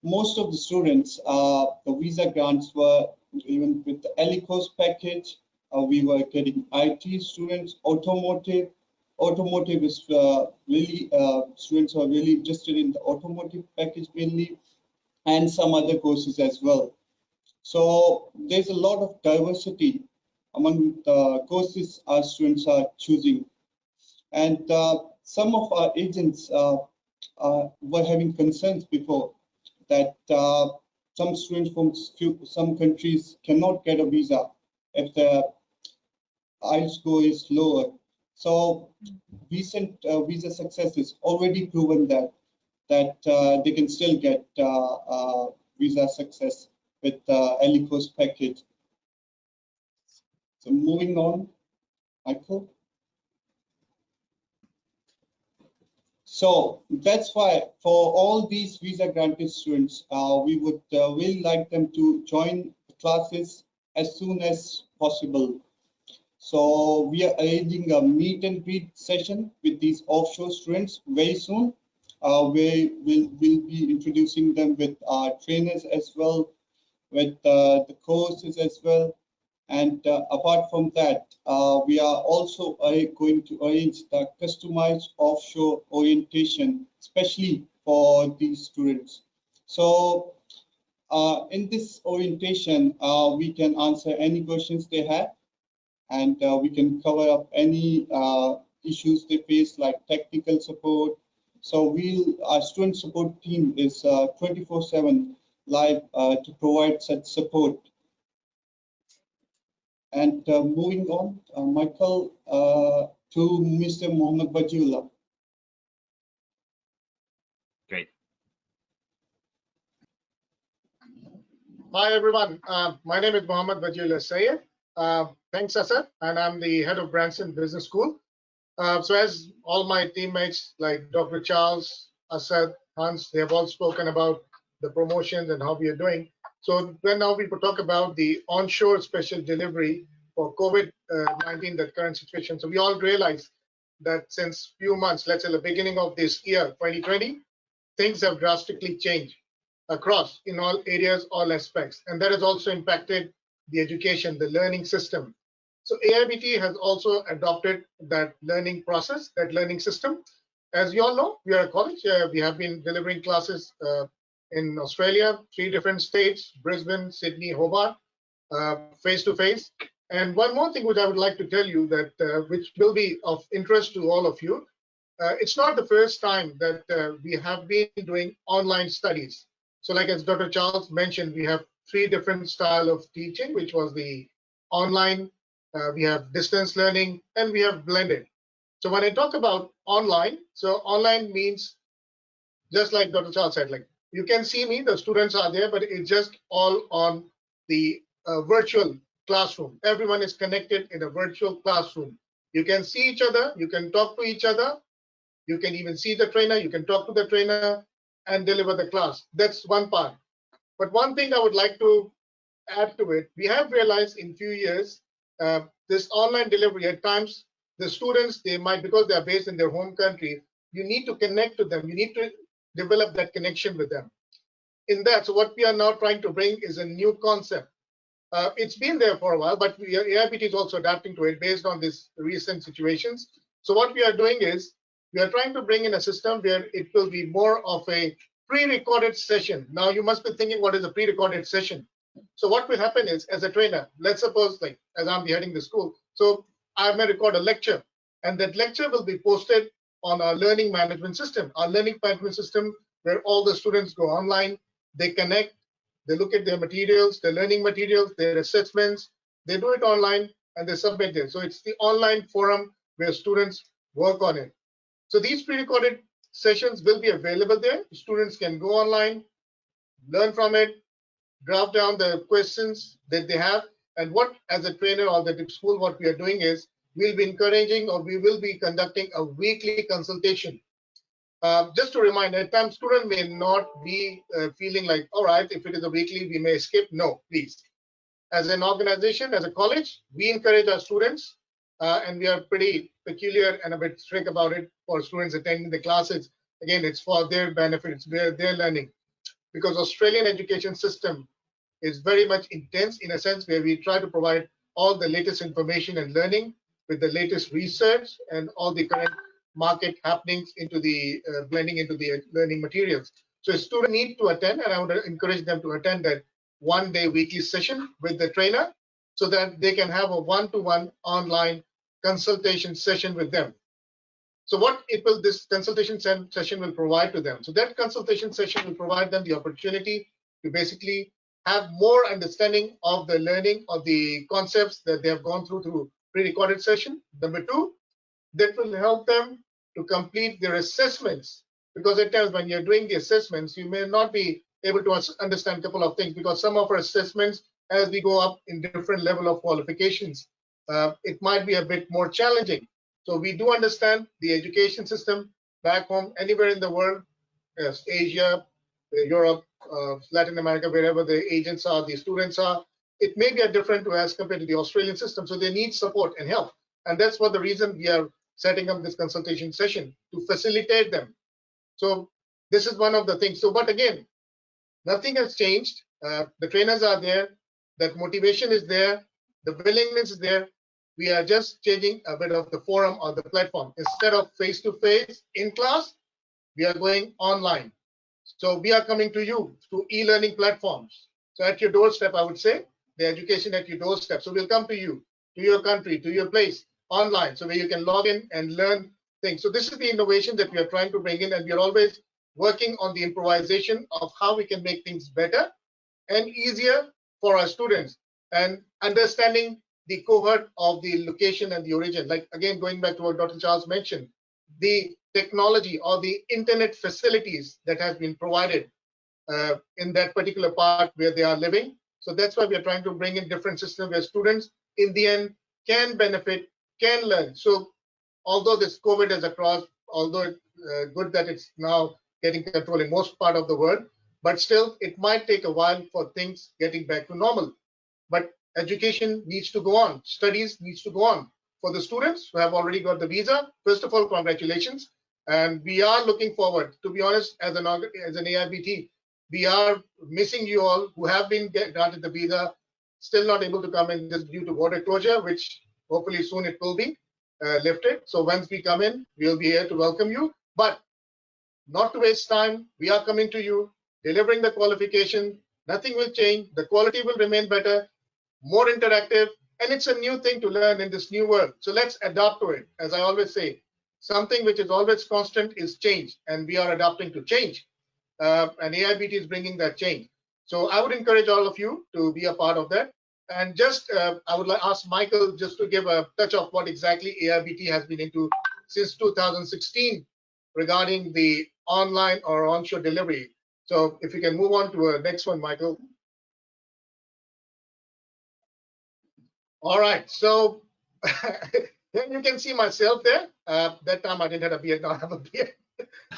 Speaker 3: Most of the students, the visa grants were even with the CRICOS package. We were getting IT students, automotive. Automotive is really, students are really interested in the automotive package mainly, and some other courses as well. So there's a lot of diversity among the courses our students are choosing. And some of our agents were having concerns before that some students from some countries cannot get a visa if the IELTS score is lower. So recent visa success has already proven that they can still get visa success with the CRICOS package. So moving on, Michael. So that's why for all these visa granted students, we would really like them to join the classes as soon as possible. So we are arranging a meet and greet session with these offshore students very soon. We will be introducing them with our trainers as well, with the courses as well. And apart from that, we are also going to arrange the customized offshore orientation, especially for these students. So in this orientation, we can answer any questions they have, and we can cover up any issues they face, like technical support. So our student support team is 24/7 live to provide such support. And moving on, Michael, to Mr. Mohammed Bajullah.
Speaker 1: Great.
Speaker 8: Hi, everyone. My name is Mohammed Bajullah Sayed. Thanks, Asad, and I'm the head of Branson Business School. So as all my teammates like Dr. Charles, Asad, Hans, they have all spoken about the promotions and how we are doing. So now we will talk about the onshore special delivery for COVID-19, that current situation. So we all realize that since few months, let's say the beginning of this year, 2020, things have drastically changed across in all areas, all aspects. And that has also impacted the education, the learning system. So AIBT has also adopted that learning process, that learning system. As you all know, we are a college. We have been delivering classes in Australia, 3 different states, Brisbane, Sydney, Hobart, face-to-face. And one more thing which I would like to tell you that which will be of interest to all of you. It's not the first time that we have been doing online studies. So like as Dr. Charles mentioned, we have 3 different styles of teaching, which was the online, we have distance learning, and we have blended. So when I talk about online, so online means just like Dr. Charles said, like you can see me, the students are there, but it's just all on the virtual classroom. Everyone is connected in a virtual classroom. You can see each other, you can talk to each other, you can even see the trainer, you can talk to the trainer and deliver the class. That's one part. But one thing I would like to add to it, we have realized in few years, this online delivery at times, the students, they might, because they are based in their home country, you need to connect to them. You need to develop that connection with them. In that, so what we are now trying to bring is a new concept. It's been there for a while, but AIBT is also adapting to it based on these recent situations. So what we are doing is, we are trying to bring in a system where it will be more of a pre-recorded session. Now you must be thinking, what is a pre-recorded session? So what will happen is, as a trainer, let's suppose, like, as I'm heading the school, so I may record a lecture, and that lecture will be posted on our learning management system. Our learning management system, where all the students go online, they connect, they look at their materials, their learning materials, their assessments, they do it online, and they submit it. So it's the online forum where students work on it. So these pre-recorded sessions will be available there. Students can go online, learn from it, draft down the questions that they have. And what, as a trainer or the school, what we are doing is we'll be encouraging, or we will be conducting a weekly consultation. Just to remind, at times student may not be feeling like, all right, if it is a weekly, we may skip. No, please. As an organization, as a college, we encourage our students, and we are pretty peculiar and a bit strict about it for students attending the classes. Again, it's for their benefits, their learning, because Australian education system is very much intense in a sense where we try to provide all the latest information and learning with the latest research and all the current market happenings into the blending into the learning materials. So students need to attend, and I would encourage them to attend that one-day weekly session with the trainer so that they can have a one-to-one online consultation session with them. So what this consultation session will provide to them? So that consultation session will provide them the opportunity to basically have more understanding of the learning of the concepts that they have gone through pre-recorded session. Number two, that will help them to complete their assessments, because at times when you're doing the assessments, you may not be able to understand a couple of things, because some of our assessments, as we go up in different level of qualifications, it might be a bit more challenging. So we do understand the education system back home, anywhere in the world, Asia, Europe, Latin America, wherever the agents are, the students are, it may be a different as compared to the Australian system. So they need support and help. And that's what the reason we are setting up this consultation session, to facilitate them. So this is one of the things. So, but again, nothing has changed. The trainers are there. That motivation is there. The willingness is there. We are just changing a bit of the forum or the platform. Instead of face-to-face in class, we are going online. So we are coming to you through e-learning platforms. So at your doorstep, I would say, the education at your doorstep. So we'll come to you, to your country, to your place, online, so where you can log in and learn things. So this is the innovation that we are trying to bring in, and we are always working on the improvisation of how we can make things better and easier for our students, and understanding the cohort of the location and the origin. Like, again, going back to what Dr. Charles mentioned, the technology or the internet facilities that has been provided in that particular part where they are living. So that's why we are trying to bring in different systems where students in the end can benefit, can learn. So although this COVID is across, although good that it's now getting control in most part of the world, but still it might take a while for things getting back to normal. But education needs to go on, studies needs to go on. For the students who have already got the visa, first of all, congratulations. And we are looking forward, to be honest, as an AIBT, we are missing you all who have been granted the visa, still not able to come in just due to border closure, which hopefully soon it will be lifted. So once we come in, we'll be here to welcome you. But not to waste time, we are coming to you, delivering the qualification. Nothing will change. The quality will remain better, more interactive, and it's a new thing to learn in this new world. So let's adapt to it. As I always say, something which is always constant is change, and we are adapting to change. And AIBT is bringing that change. So I would encourage all of you to be a part of that. And just I would like ask Michael just to give a touch of what exactly AIBT has been into since 2016 regarding the online or onshore delivery. So if you can move on to the next one, Michael. All right, so here you can see myself there. That time I didn't have a beard, now I have a beard.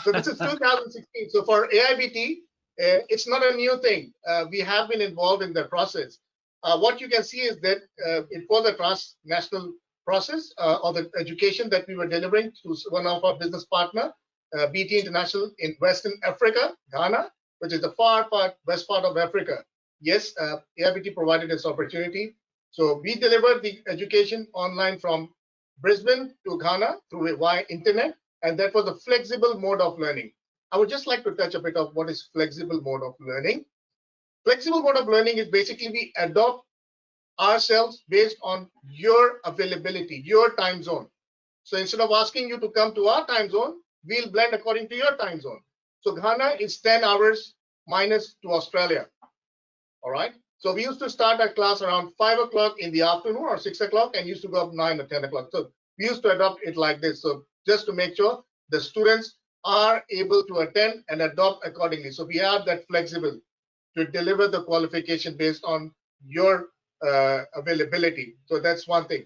Speaker 8: So this is 2016. So for AIBT, it's not a new thing. We have been involved in the process. What you can see is that it was a transnational process or the education that we were delivering to one of our business partner, BT International in Western Africa, Ghana, which is the west part of Africa. Yes, AIBT provided this opportunity. So we delivered the education online from Brisbane to Ghana through via internet, and that was a flexible mode of learning. I would just like to touch a bit of what is flexible mode of learning. Flexible mode of learning is basically we adopt ourselves based on your availability, your time zone. So instead of asking you to come to our time zone, we'll blend according to your time zone. So Ghana is 10 hours minus to Australia. All right. So we used to start our class around 5 o'clock in the afternoon or 6 o'clock and used to go up 9 or 10 o'clock. So we used to adopt it like this. So just to make sure the students are able to attend and adopt accordingly. So we have that flexible to deliver the qualification based on your availability. So that's one thing.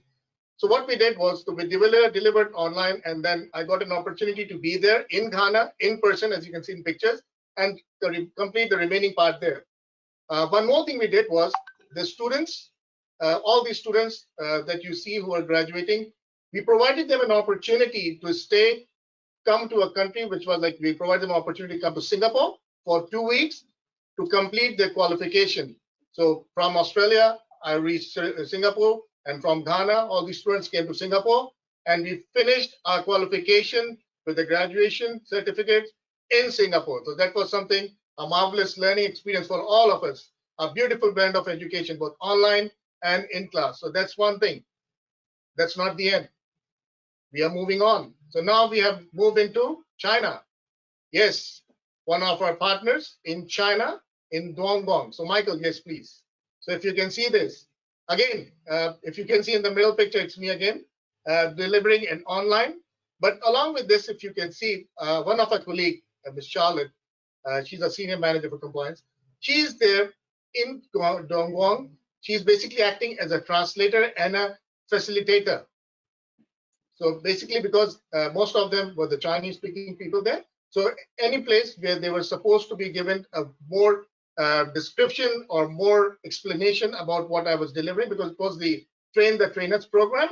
Speaker 8: So what we did was we delivered online, and then I got an opportunity to be there in Ghana in person, as you can see in pictures, and complete the remaining part there. One more thing we did was the students, all these students that you see who are graduating, we provided them an opportunity to stay, come to a country which was like we provided them an opportunity to come to Singapore for 2 weeks to complete their qualification. So from Australia, I reached Singapore, and from Ghana, all these students came to Singapore, and we finished our qualification with the graduation certificate in Singapore. So that was something, a marvelous learning experience for all of us, a beautiful blend of education, both online and in class. So that's one thing. That's not the end. We are moving on. So now we have moved into China. Yes, one of our partners in China, in Dongguan. So Michael, yes, please. So if you can see this, again, if you can see in the middle picture, it's me again, delivering an online. But along with this, if you can see, one of our colleagues, Ms. Charlotte, she's a senior manager for compliance. She's there in Dongguan. She's basically acting as a translator and a facilitator. So basically, because most of them were the Chinese-speaking people there, so any place where they were supposed to be given a more description or more explanation about what I was delivering, because it was the Train the Trainers program.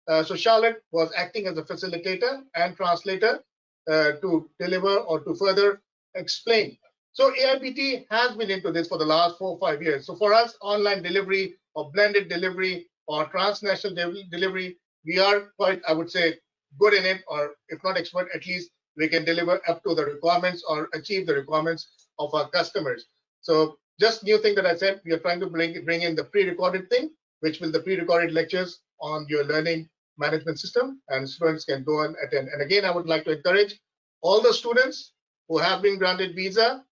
Speaker 8: So Charlotte was acting as a facilitator and translator to deliver or to further explain. So AIBT has been into this for the last 4 or 5 years. So for us, online delivery or blended delivery or transnational delivery, we are quite, I would say, good in it, or if not expert, at least we can deliver up to the requirements or achieve the requirements of our customers. So just new thing that I said, we are trying to bring in the pre-recorded thing, which will the pre-recorded lectures on your learning management system, and students can go and attend. And again, I would like to encourage all the students who have been granted visa,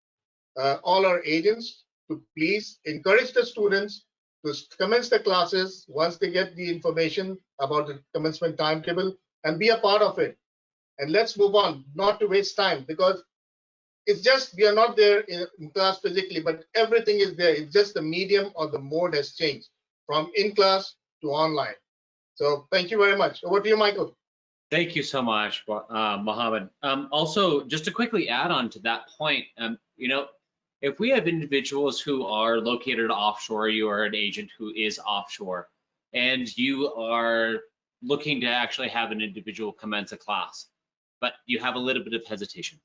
Speaker 8: all our agents, to please encourage the students to commence the classes once they get the information about the commencement timetable and be a part of it. And let's move on, not to waste time, because it's just we are not there in class physically, but everything is there. It's just the medium or the mode has changed from in class to online. So thank you very much. Over to you, Michael.
Speaker 1: Thank you so much, Mohammed. Also, just to quickly add on to that point, you know, if we have individuals who are located offshore, you are an agent who is offshore, and you are looking to actually have an individual commence a class, but you have a little bit of hesitation,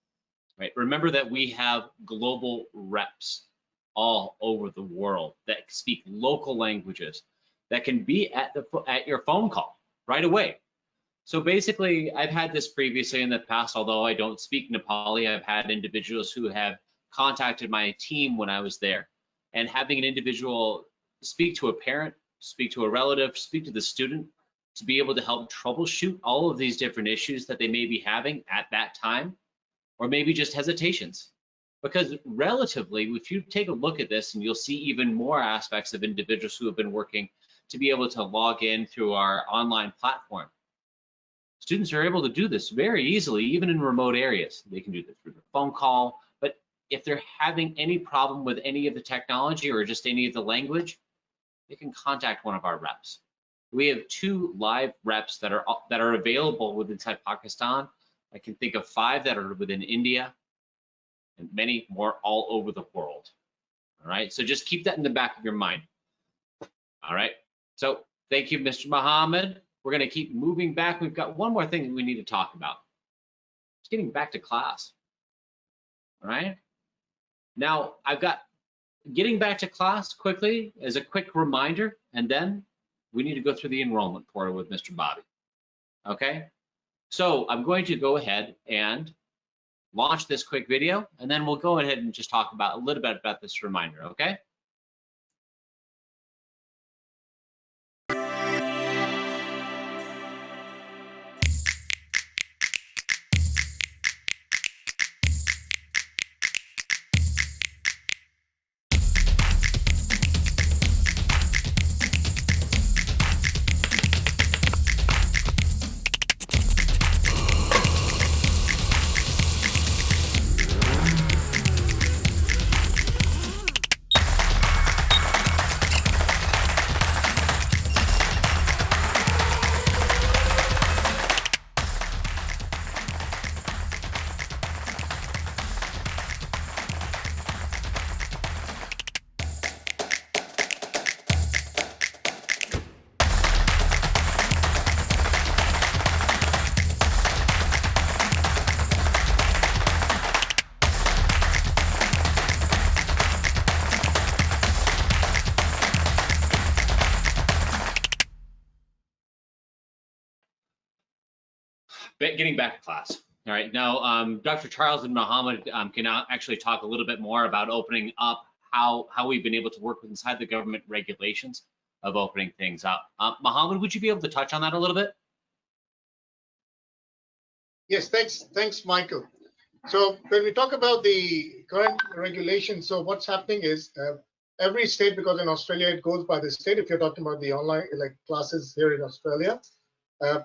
Speaker 1: right? Remember that we have global reps all over the world that speak local languages that can be at your phone call right away. So basically, I've had this previously in the past, although I don't speak Nepali. I've had individuals who have contacted my team when I was there, and having an individual speak to a parent, speak to a relative, speak to the student, to be able to help troubleshoot all of these different issues that they may be having at that time, or maybe just hesitations. Because relatively, if you take a look at this, and you'll see even more aspects of individuals who have been working to be able to log in through our online platform. Students are able to do this very easily, even in remote areas. They can do this through their phone call, but if they're having any problem with any of the technology or just any of the language, they can contact one of our reps. We have 2 live reps that are available within Pakistan. I can think of 5 that are within India, and many more all over the world. All right, so just keep that in the back of your mind. All right, so thank you, Mr. Mohammed. We're going to keep moving back. We've got one more thing that we need to talk about. It's getting back to class. All right. Now, I've got getting back to class quickly as a quick reminder, and then we need to go through the enrollment portal with Mr. Bobby. Okay. So I'm going to go ahead and launch this quick video, and then we'll go ahead and just talk about a little bit about this reminder, okay? Getting back to class. All right, now Dr. Charles and Mohammed can now actually talk a little bit more about opening up, how we've been able to work with inside the government regulations of opening things up. Mohammed, would you be able to touch on that a little bit?
Speaker 8: Yes, thanks, Michael. So when we talk about the current regulations, so what's happening is every state, because in Australia it goes by the state, if you're talking about the online like classes here in Australia.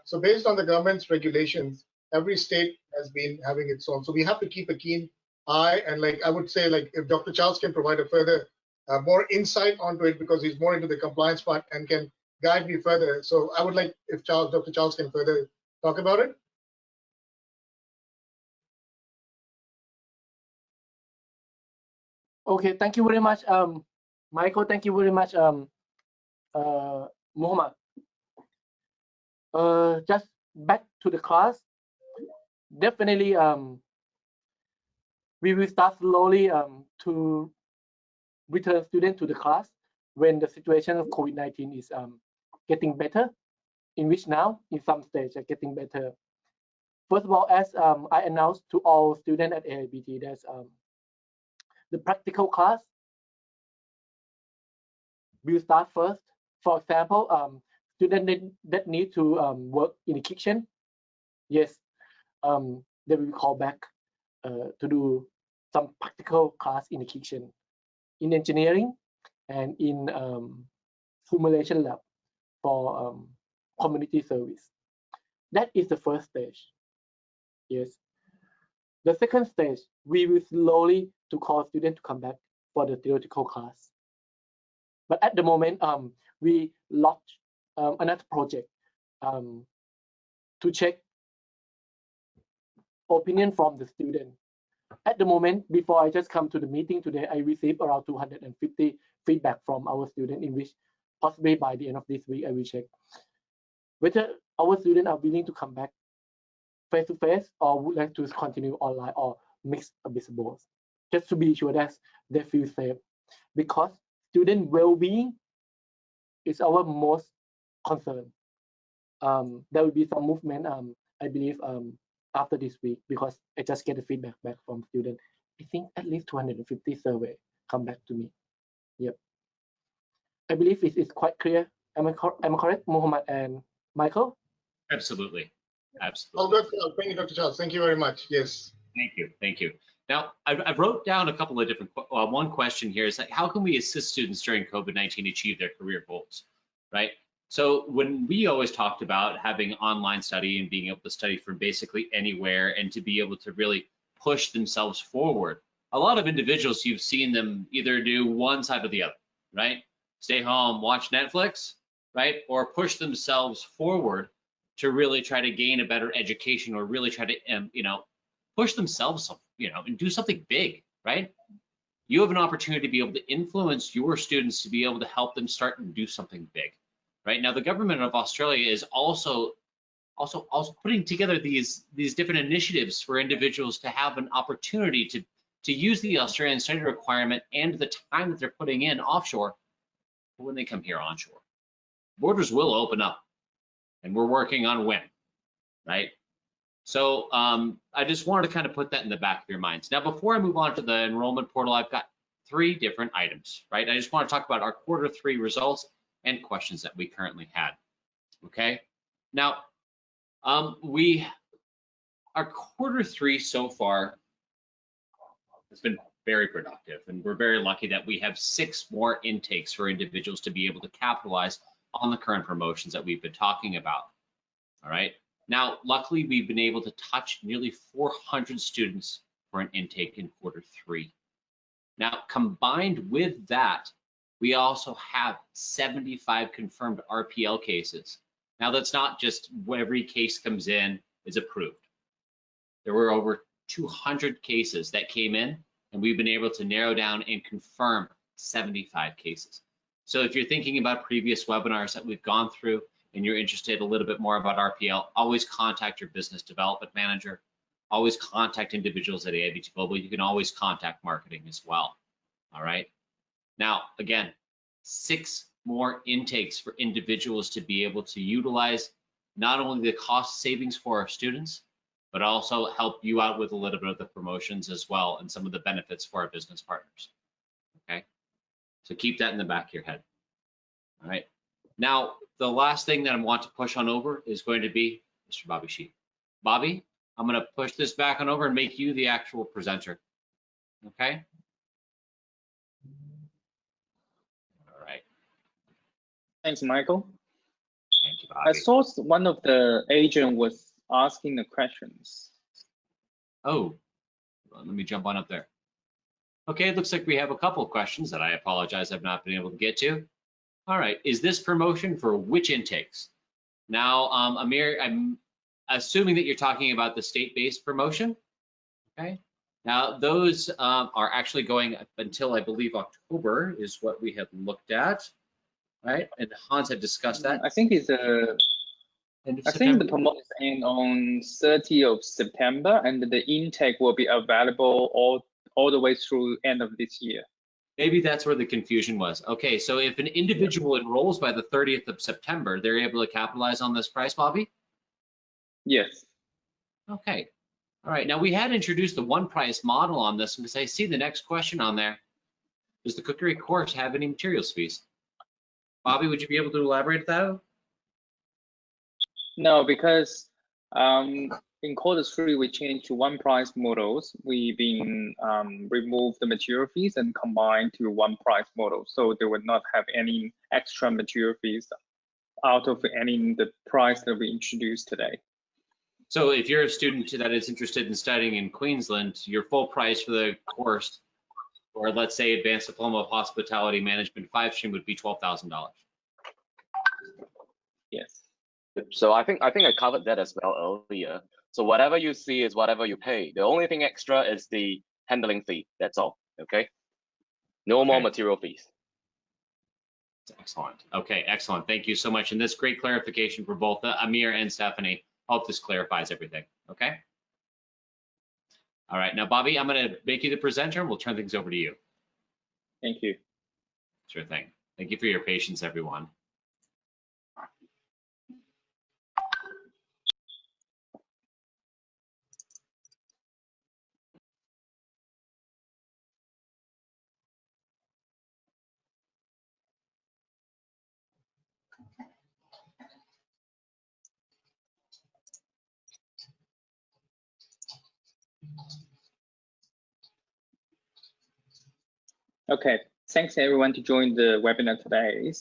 Speaker 8: So based on the government's regulations, every state has been having its own. So we have to keep a keen eye, and like I would say, like if Dr. Charles can provide a further more insight onto it, because he's more into the compliance part and can guide me further. So I would like if Dr. Charles can further talk about it.
Speaker 2: Okay, thank you very much, Michael. Thank you very much, Muhammad. Just back to the class. Definitely, we will start slowly to return students to the class when the situation of COVID-19 is getting better, in which now in some states are getting better. First of all, as I announced to all students at AIBT, that's the practical class will start first. For example, students that need to work in the kitchen, yes, they will call back to do some practical class in the kitchen, in engineering, and in formulation lab for community service. That is the first stage. Yes. The second stage, we will slowly to call students to come back for the theoretical class. But at the moment, we launched another project to check opinion from the student. At the moment, before I just come to the meeting today, I received around 250 feedback from our students, in which possibly by the end of this week, I will check whether our students are willing to come back face-to-face or would like to continue online or mix a bit of both, just to be sure that they feel safe. Because student well-being is our most concern. There will be some movement, I believe, after this week, because I just get the feedback back from students. I think at least 250 survey come back to me. Yep. I believe it is quite clear. Am I correct, Muhammad and Michael?
Speaker 1: Absolutely. Absolutely.
Speaker 8: All good. Thank you, Dr. Charles. Thank you very much. Yes.
Speaker 1: Thank you. Thank you. Now, I wrote down a couple of different, one question here is like, how can we assist students during COVID-19 achieve their career goals, right? So when we always talked about having online study and being able to study from basically anywhere and to be able to really push themselves forward, a lot of individuals, you've seen them either do one side or the other, right? Stay home, watch Netflix, right? Or push themselves forward to really try to gain a better education or really try to, push themselves, and do something big, right? You have an opportunity to be able to influence your students to be able to help them start and do something big, right? Now, the government of Australia is also putting together these different initiatives for individuals to have an opportunity to use the Australian study requirement and the time that they're putting in offshore when they come here onshore. Borders will open up, and we're working on when, right? So I just wanted to kind of put that in the back of your minds. Now, before I move on to the enrollment portal, I've got 3 different items, right? I just want to talk about our Q3 results and questions that we currently had, okay? Now, our Q3 so far has been very productive, and we're very lucky that we have 6 more intakes for individuals to be able to capitalize on the current promotions that we've been talking about, all right? Now, luckily, we've been able to touch nearly 400 students for an intake in Q3. Now, combined with that, we also have 75 confirmed RPL cases. Now, that's not just every case comes in is approved. There were over 200 cases that came in, and we've been able to narrow down and confirm 75 cases. So if you're thinking about previous webinars that we've gone through, and you're interested a little bit more about RPL, always contact your business development manager. Always contact individuals at AIBT Global. You can always contact marketing as well. All right. Now, again, 6 more intakes for individuals to be able to utilize not only the cost savings for our students, but also help you out with a little bit of the promotions as well and some of the benefits for our business partners. Okay. So keep that in the back of your head. All right. Now, the last thing that I want to push on over is going to be Mr. Bobby Sheep. Bobby, I'm going to push this back on over and make you the actual presenter. Okay? All right.
Speaker 9: Thanks, Michael.
Speaker 1: Thank you, Bobby.
Speaker 9: I saw one of the agent was asking the questions.
Speaker 1: Oh, let me jump on up there. Okay, it looks like we have a couple of questions that I apologize I've not been able to get to. All right, is this promotion for which intakes? Now, Amir, I'm assuming that you're talking about the state-based promotion, okay? Now, those are actually going up until, I believe, October is what we have looked at, right? And Hans had discussed that.
Speaker 9: I think it's I think the promotion end on 30th of September, and the intake will be available all the way through end of this year.
Speaker 1: Maybe that's where the confusion was. Okay, so if an individual enrolls by the 30th of September, they're able to capitalize on this price, Bobby?
Speaker 9: Yes.
Speaker 1: Okay. All right. Now, we had introduced the one price model on this because I see the next question on there. Does the cookery course have any materials fees? Bobby, would you be able to elaborate that?
Speaker 9: No, because in Q3 we changed to one price models. We've been removed the material fees and combined to one price model, so they would not have any extra material fees out of the price that we introduced today.
Speaker 1: So if you're a student that is interested in studying in Queensland, your full price for the course, or let's say Advanced Diploma of Hospitality Management 5 stream, would be $12,000.
Speaker 9: Yes.
Speaker 4: So I think I covered that as well earlier. So whatever you see is whatever you pay. The only thing extra is the handling fee. That's all. Okay. No more material fees.
Speaker 1: Excellent. Okay, excellent. Thank you so much. And this great clarification for both Amir and Stephanie. Hope this clarifies everything. Okay. All right. Now, Bobby, I'm going to make you the presenter and we'll turn things over to you.
Speaker 9: Thank you.
Speaker 1: Sure thing. Thank you for your patience, everyone.
Speaker 9: Okay, thanks everyone to join the webinar today.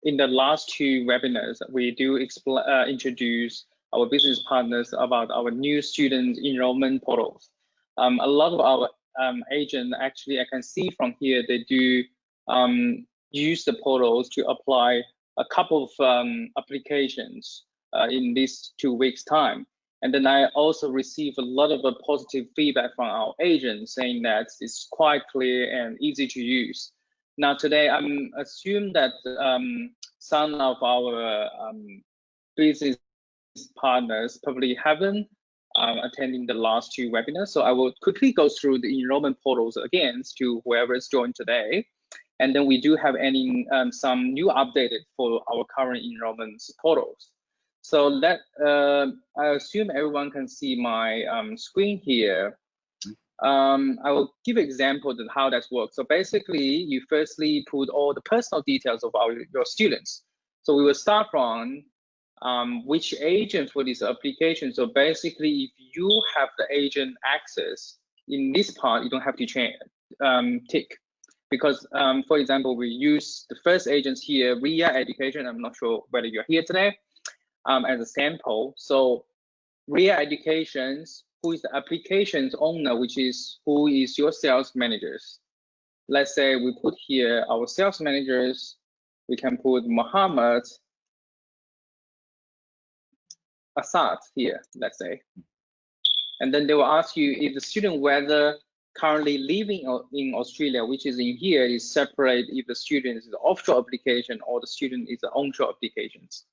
Speaker 9: In the last 2 webinars, we do introduce our business partners about our new student enrollment portals. A lot of our agents, actually, I can see from here, they do use the portals to apply a couple of applications in these 2 weeks' time. And then I also received a lot of positive feedback from our agents saying that it's quite clear and easy to use. Now today, I'm assuming that some of our business partners probably haven't attending the last 2 webinars. So I will quickly go through the enrollment portals again to whoever's joined today. And then we do have some new updated for our current enrollment portals. So I assume everyone can see my screen here. I will give an example of how that works. So basically, you firstly put all the personal details of your students. So we will start from which agent for this application. So basically, if you have the agent access in this part, you don't have to change tick. Because, for example, we use the first agents here, RIA Education. I'm not sure whether you're here today, as a sample. So RIA Educations, who is the application's owner, who is your sales managers. Let's say we put here our sales managers. We can put Muhammad Assad here, let's say. And then they will ask you if the student whether currently living in Australia, which is in here, is separate if the student is the offshore application or the student is the onshore applications.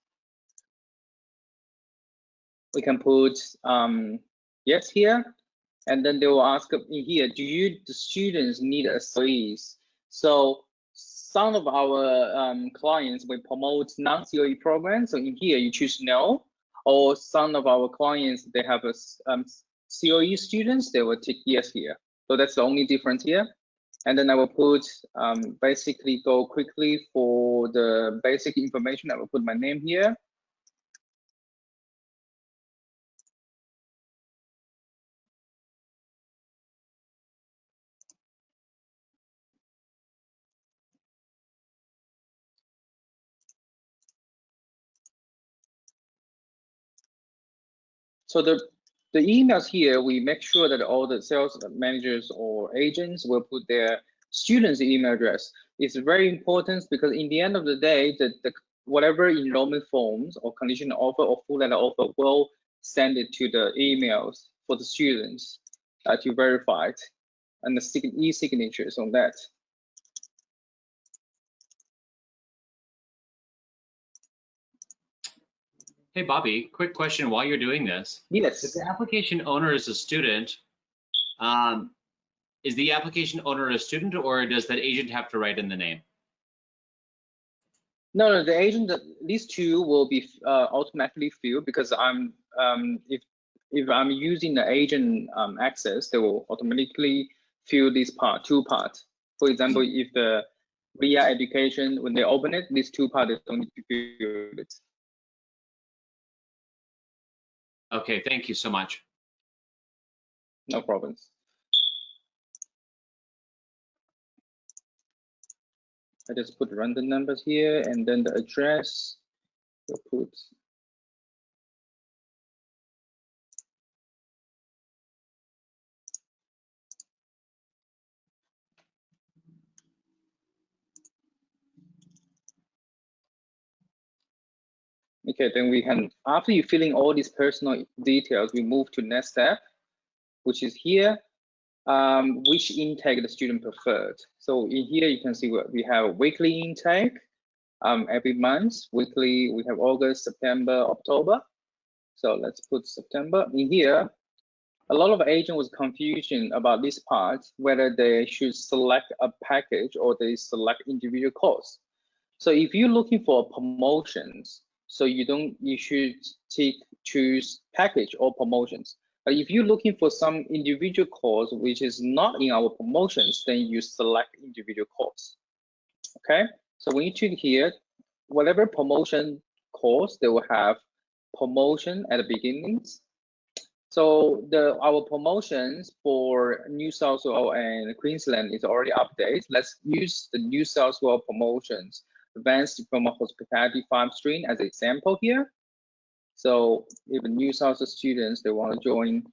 Speaker 9: We can put yes here, and then they will ask in here, do the students need SOEs? So some of our clients will promote non-COE programs. So in here you choose no, or some of our clients, they have a COE students, they will tick yes here. So that's the only difference here. And then I will put basically go quickly for the basic information. I will put my name here. So the emails here, we make sure that all the sales managers or agents will put their students' email address. It's very important because in the end of the day, whatever enrollment forms or conditional offer or full letter offer will send it to the emails for the students to verify it, and the e-signatures on that.
Speaker 1: Hey, Bobby, quick question while you're doing this.
Speaker 9: Yes.
Speaker 1: If the application owner is a student, is the application owner a student, or does that agent have to write in the name?
Speaker 9: No, the agent, these two will be automatically filled because if I'm using the agent access, they will automatically fill this two parts. For example, if the RIA Education, when they open it, these two parts don't need to fill it.
Speaker 1: Okay, thank you so much.
Speaker 9: No problems. I just put random numbers here, and then the address, we'll put okay, then we can, after you fill in all these personal details, we move to next step, which is here, which intake the student preferred. So in here, you can see what we have weekly intake every month. Weekly, we have August, September, October. So let's put September in here. A lot of agents was confusion about this part, whether they should select a package or they select individual course. So if you're looking for promotions, so you should choose package or promotions. But if you're looking for some individual course which is not in our promotions, then you select individual course. Okay, so when you check here, whatever promotion course, they will have promotion at the beginnings. So our promotions for New South Wales and Queensland is already updated. Let's use the New South Wales promotions, Advanced Diploma Hospitality 5 stream as an example here. So if New South Wales students, they want to join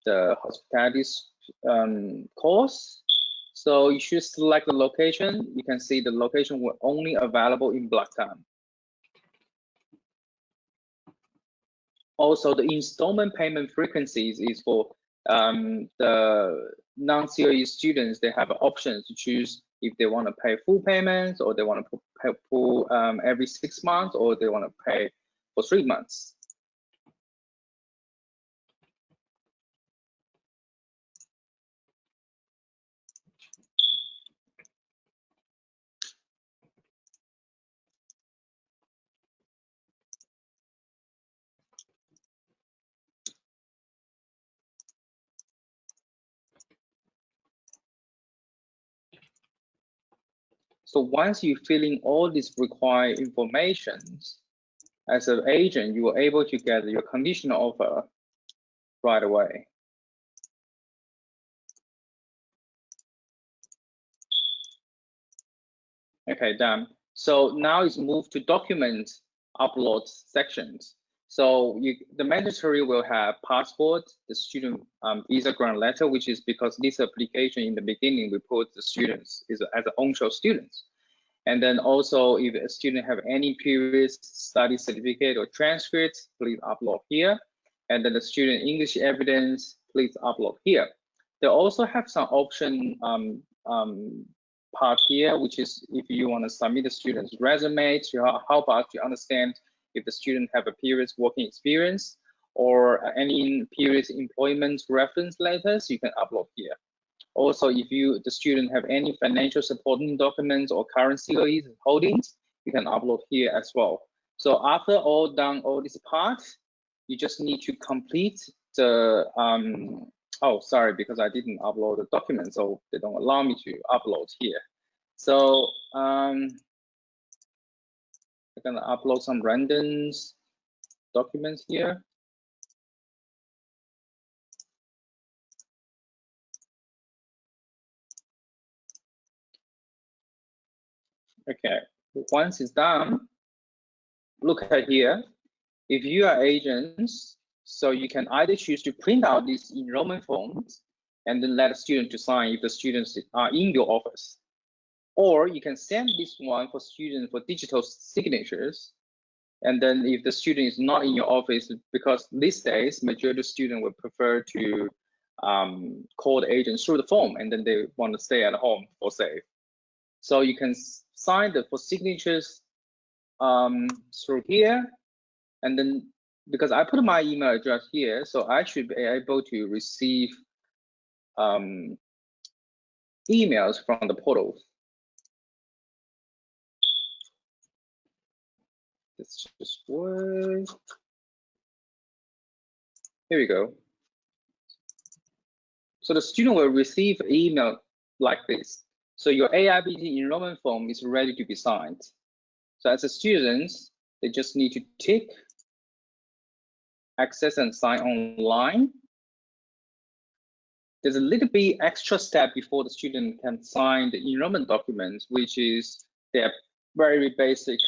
Speaker 9: the hospitality course, so you should select the location. You can see the location will only available in Blacktown. Also, the installment payment frequencies is for the non-COE students. They have options to choose if they want to pay full payments, or they want to pay full every 6 months, or they want to pay for 3 months. So once you fill in all these required informations, as an agent, you are able to get your conditional offer right away. Okay, done. So now it's moved to document upload sections. So the mandatory will have passport, the student visa grant letter, which is because this application in the beginning we put the students is as an onshore students. And then also if a student have any previous study certificate or transcripts, please upload here. And then the student English evidence, please upload here. They also have some option part here, which is if you want to submit the student's resume to help us to understand if the student have a previous working experience or any previous employment reference letters, you can upload here. Also, if the student have any financial supporting documents or current COEs holdings, you can upload here as well. So after all this part, you just need to complete the oh, sorry, because I didn't upload the document, so they don't allow me to upload here. So I'm gonna upload some random documents here. Okay, once it's done, look at here. If you are agents, so you can either choose to print out these enrollment forms and then let a student to sign if the students are in your office. Or you can send this one for students for digital signatures. And then if the student is not in your office, because these days, majority of students would prefer to call the agent through the phone and then they want to stay at home for safe. So you can sign for signatures through here. And then because I put my email address here, so I should be able to receive emails from the portal. Let's just work. Here we go. So the student will receive an email like this. So your AIBT enrollment form is ready to be signed. So as a student, they just need to tick access and sign online. There's a little bit extra step before the student can sign the enrollment documents, which is their very basic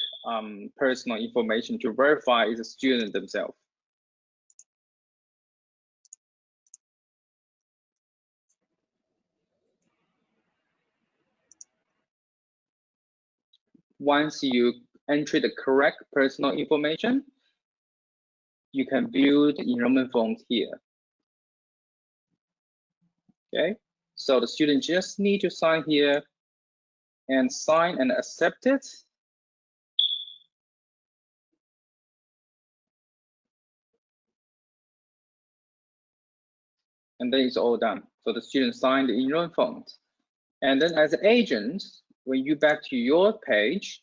Speaker 9: personal information to verify is a student themselves. Once you enter the correct personal information, you can view the enrollment forms here. Okay, so the student just need to sign here and sign and accept it. And then it's all done. So the student signed the enrollment forms. And then as an agent, when you back to your page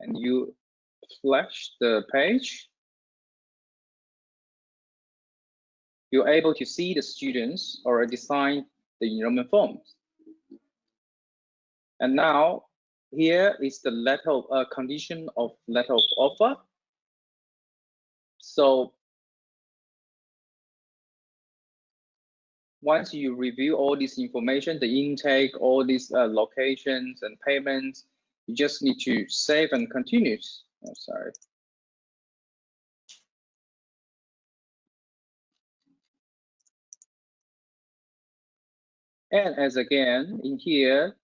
Speaker 9: and you flash the page, you're able to see the students already signed the enrollment forms. And now here is the letter of condition of letter of offer. So once you review all this information, the intake, all these locations and payments, you just need to save and continue. Oh, sorry. And as again, in here,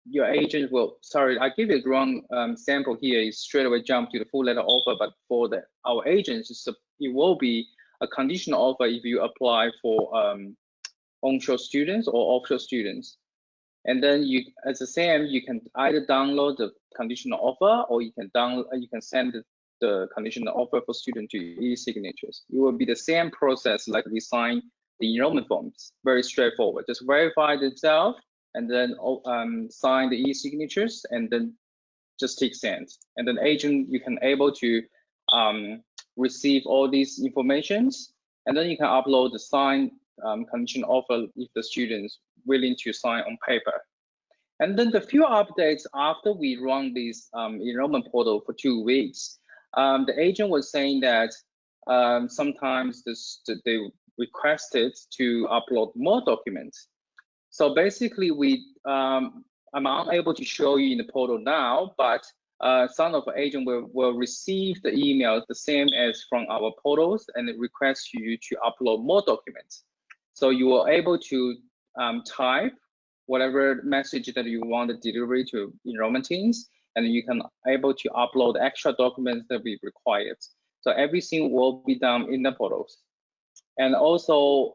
Speaker 9: your agent will, sorry, I give it wrong sample here, is straight away jump to the full letter offer, but for our agents, it will be a conditional offer if you apply for onshore students or offshore students. And then you, as the same, you can either download the conditional offer or you can send the conditional offer for student to e-signatures. It will be the same process like we sign the enrollment forms. Very straightforward. Just verify themselves and then sign the e-signatures and then just tick send. And then agent, you can able to receive all these informations and then you can upload the signed conditional offer if the students willing to sign on paper. And then the few updates after we run this enrollment portal for 2 weeks, the agent was saying that sometimes they requested to upload more documents. So basically, I'm unable to show you in the portal now, but some of the agent will receive the emails the same as from our portals and request you to upload more documents. So you are able to type whatever message that you want to deliver to enrollment teams, and you can able to upload extra documents that we required. So everything will be done in the portals. And also,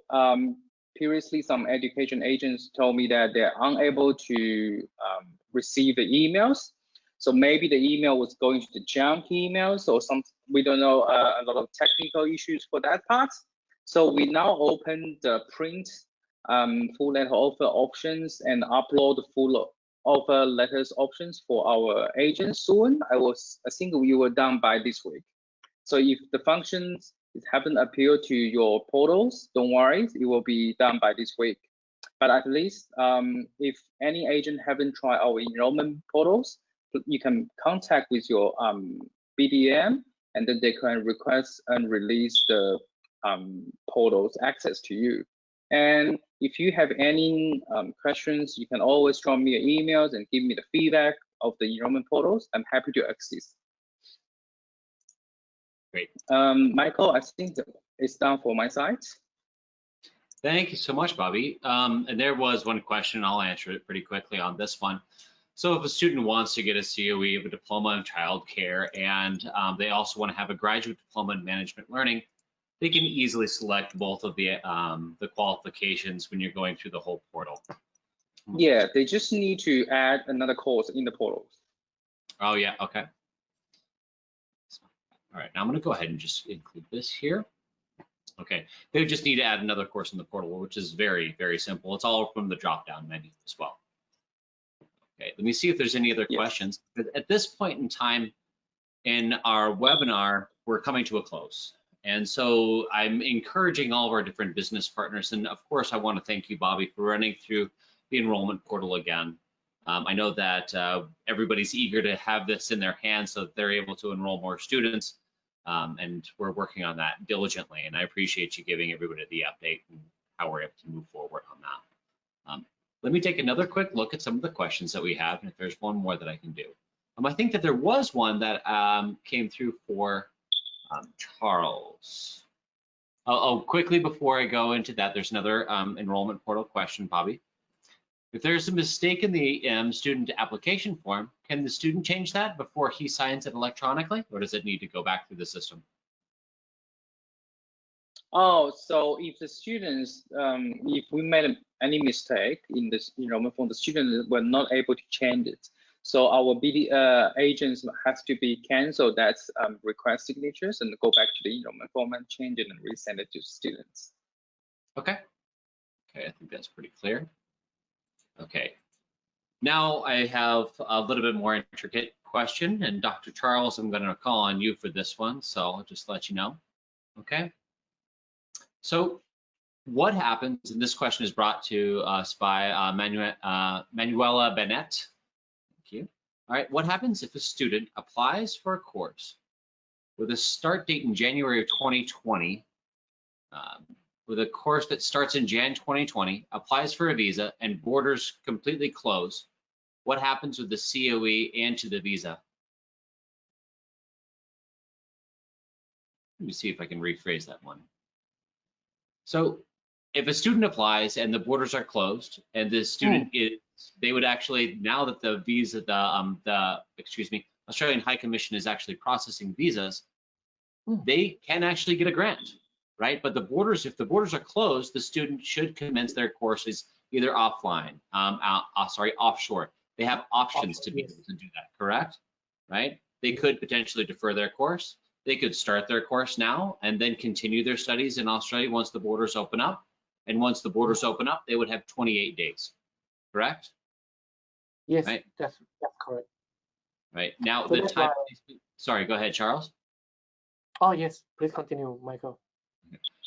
Speaker 9: previously, some education agents told me that they're unable to receive the emails. So maybe the email was going to the junk emails or some, we don't know, a lot of technical issues for that part. So we now open the print full letter offer options and upload full offer letters options for our agents soon. I think we were done by this week. So if the functions haven't appeared to your portals, don't worry, it will be done by this week. But at least if any agent haven't tried our enrollment portals, you can contact with your BDM, and then they can request and release the portals access to you. And if you have any questions, you can always drop me emails and give me the feedback of the enrollment portals. I'm happy to assist.
Speaker 1: Great.
Speaker 9: Michael, I think it's done for my side.
Speaker 1: Thank you so much, Bobby. And there was one question, I'll answer it pretty quickly on this one. So if a student wants to get a COE of a diploma in childcare and they also want to have a graduate diploma in management learning, they can easily select both of the qualifications when you're going through the whole portal.
Speaker 9: Yeah, they just need to add another course in the portals.
Speaker 1: Oh yeah, okay. All right, now I'm going to go ahead and just include this here. Okay, they would just need to add another course in the portal, which is very, very simple. It's all from the drop-down menu as well. Okay, let me see if there's any other questions. At this point in time in our webinar, we're coming to a close. And so I'm encouraging all of our different business partners. And of course, I want to thank you, Bobby, for running through the enrollment portal again. I know that everybody's eager to have this in their hands so that they're able to enroll more students. And we're working on that diligently. And I appreciate you giving everybody the update and how we're able to move forward on that. Let me take another quick look at some of the questions that we have, and if there's one more that I can do. I think that there was one that came through for Charles. Oh, quickly before I go into that, there's another enrollment portal question, Bobby. If there's a mistake in the student application form, can the student change that before he signs it electronically, or does it need to go back through the system?
Speaker 9: Oh, so if the students, if we made any mistake in this enrollment form, the students were not able to change it. So our BD agents has to be canceled that request signatures and go back to the enrollment form and change it and resend it to students.
Speaker 1: Okay. Okay, I think that's pretty clear. Okay. Now I have a little bit more intricate question, and Dr. Charles, I'm going to call on you for this one, so I'll just let you know. Okay. So what happens, and this question is brought to us by Manuela Bennett. Thank you. All right, what happens if a student applies for a course with a start date in January of 2020, with a course that starts in Jan 2020, applies for a visa, and borders completely close? What happens with the COE and to the visa? Let me see if I can rephrase that one. So if a student applies and the borders are closed and the student is, they would actually, now that the visa, Australian High Commission is actually processing visas, they can actually get a grant, right? But the borders, if the borders are closed, the student should commence their courses either offline, offshore. They have options to be able to do that, correct? Right? They could potentially defer their course. They could start their course now and then continue their studies in Australia once the borders open up. And once the borders open up, they would have 28 days, correct?
Speaker 2: Yes,
Speaker 1: right?
Speaker 2: that's correct.
Speaker 1: Right, now
Speaker 2: So
Speaker 1: the
Speaker 2: that's
Speaker 1: time,
Speaker 2: why-
Speaker 1: sorry, go ahead, Charles.
Speaker 2: Oh, yes, please continue, Michael.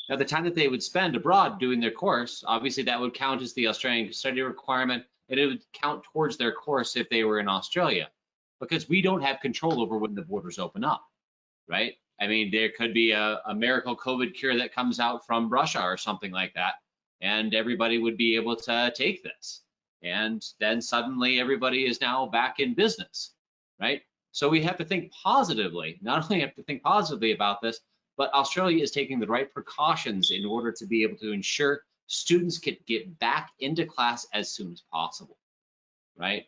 Speaker 1: Now the time that they would spend abroad doing their course, obviously that would count as the Australian study requirement. and it would count towards their course if they were in Australia, because we don't have control over when the borders open up, right? I mean, there could be a miracle COVID cure that comes out from Russia or something like that, and everybody would be able to take this. And then suddenly everybody is now back in business, right? So we have to think positively. Not only have to think positively about this, but Australia is taking the right precautions in order to be able to ensure students can get back into class as soon as possible, right?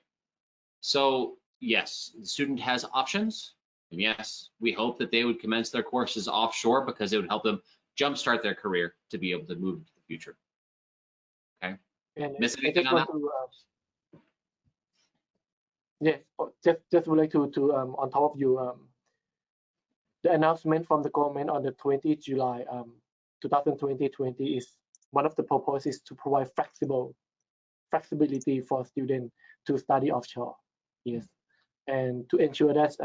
Speaker 1: So yes, the student has options. And yes, we hope that they would commence their courses offshore because it would help them jumpstart their career to be able to move into the future. Okay.
Speaker 2: And
Speaker 1: Miss
Speaker 2: I
Speaker 1: anything
Speaker 2: just
Speaker 1: on
Speaker 2: want
Speaker 1: that?
Speaker 2: to, yes, just would like to on top of you, the announcement from the government on the 20th July 2020 is one of the purposes to provide flexibility for students to study offshore. Yes, and to ensure that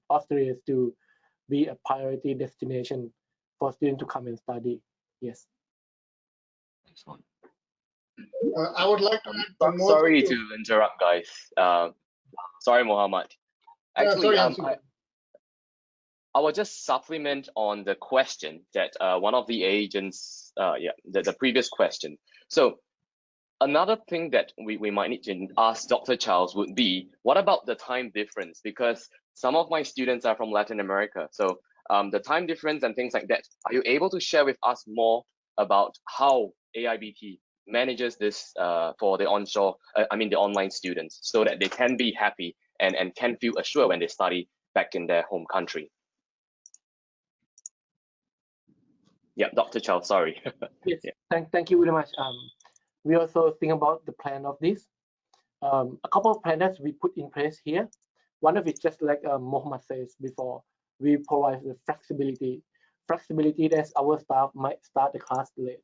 Speaker 2: Australia is to be a priority destination for students to come and study. Yes.
Speaker 1: Excellent.
Speaker 8: I would like to add one more.
Speaker 4: Sorry to interrupt, guys. Sorry, Mohammed. Actually,
Speaker 8: sorry,
Speaker 4: I will just supplement on the question that one of the agents, the previous question. So another thing that we might need to ask Dr. Charles would be, what about the time difference? Because some of my students are from Latin America. So the time difference and things like that, are you able to share with us more about how AIBT manages this for the onshore, the online students, so that they can be happy and can feel assured when they study back in their home country? Yeah, Dr. Charles, sorry.
Speaker 2: Yes,
Speaker 4: Yeah.
Speaker 2: thank you very much. We also think about the plan of this. A couple of plans that we put in place here. One of it, just like Mohammed says before, we provide the flexibility that our staff might start the class late.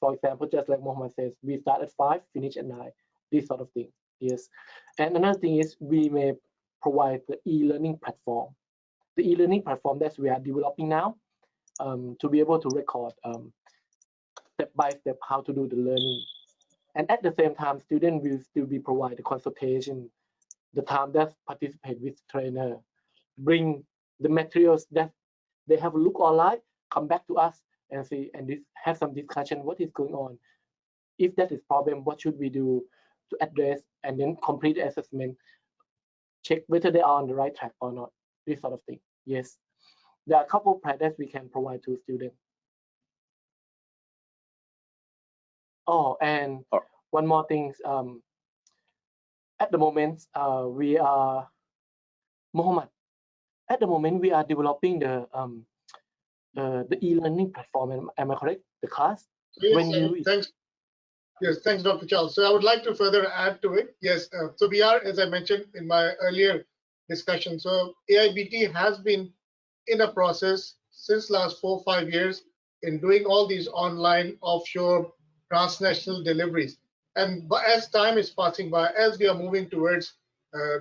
Speaker 2: For example, just like Mohammed says, we start at 5, finish at 9, this sort of thing. Yes. And another thing is we may provide the e-learning platform. The e-learning platform that we are developing now to be able to record step by step how to do the learning. And at the same time, students will still be provided consultation, the time that participate with trainer, bring the materials that they have a look online, come back to us and see, and have some discussion, what is going on. If that is problem, what should we do to address, and then complete the assessment, check whether they are on the right track or not, this sort of thing. Yes, there are a couple of plans that we can provide to students. Oh, and one more thing, at the moment, we are, Mohammed, at the moment we are developing the e-learning platform. Am I correct? The class.
Speaker 8: Yes, thanks, Dr. Charles. So I would like to further add to it. Yes, so we are, as I mentioned in my earlier discussion, so AIBT has been in a process since last 4 or 5 years in doing all these online, offshore, transnational deliveries. And as time is passing by, as we are moving towards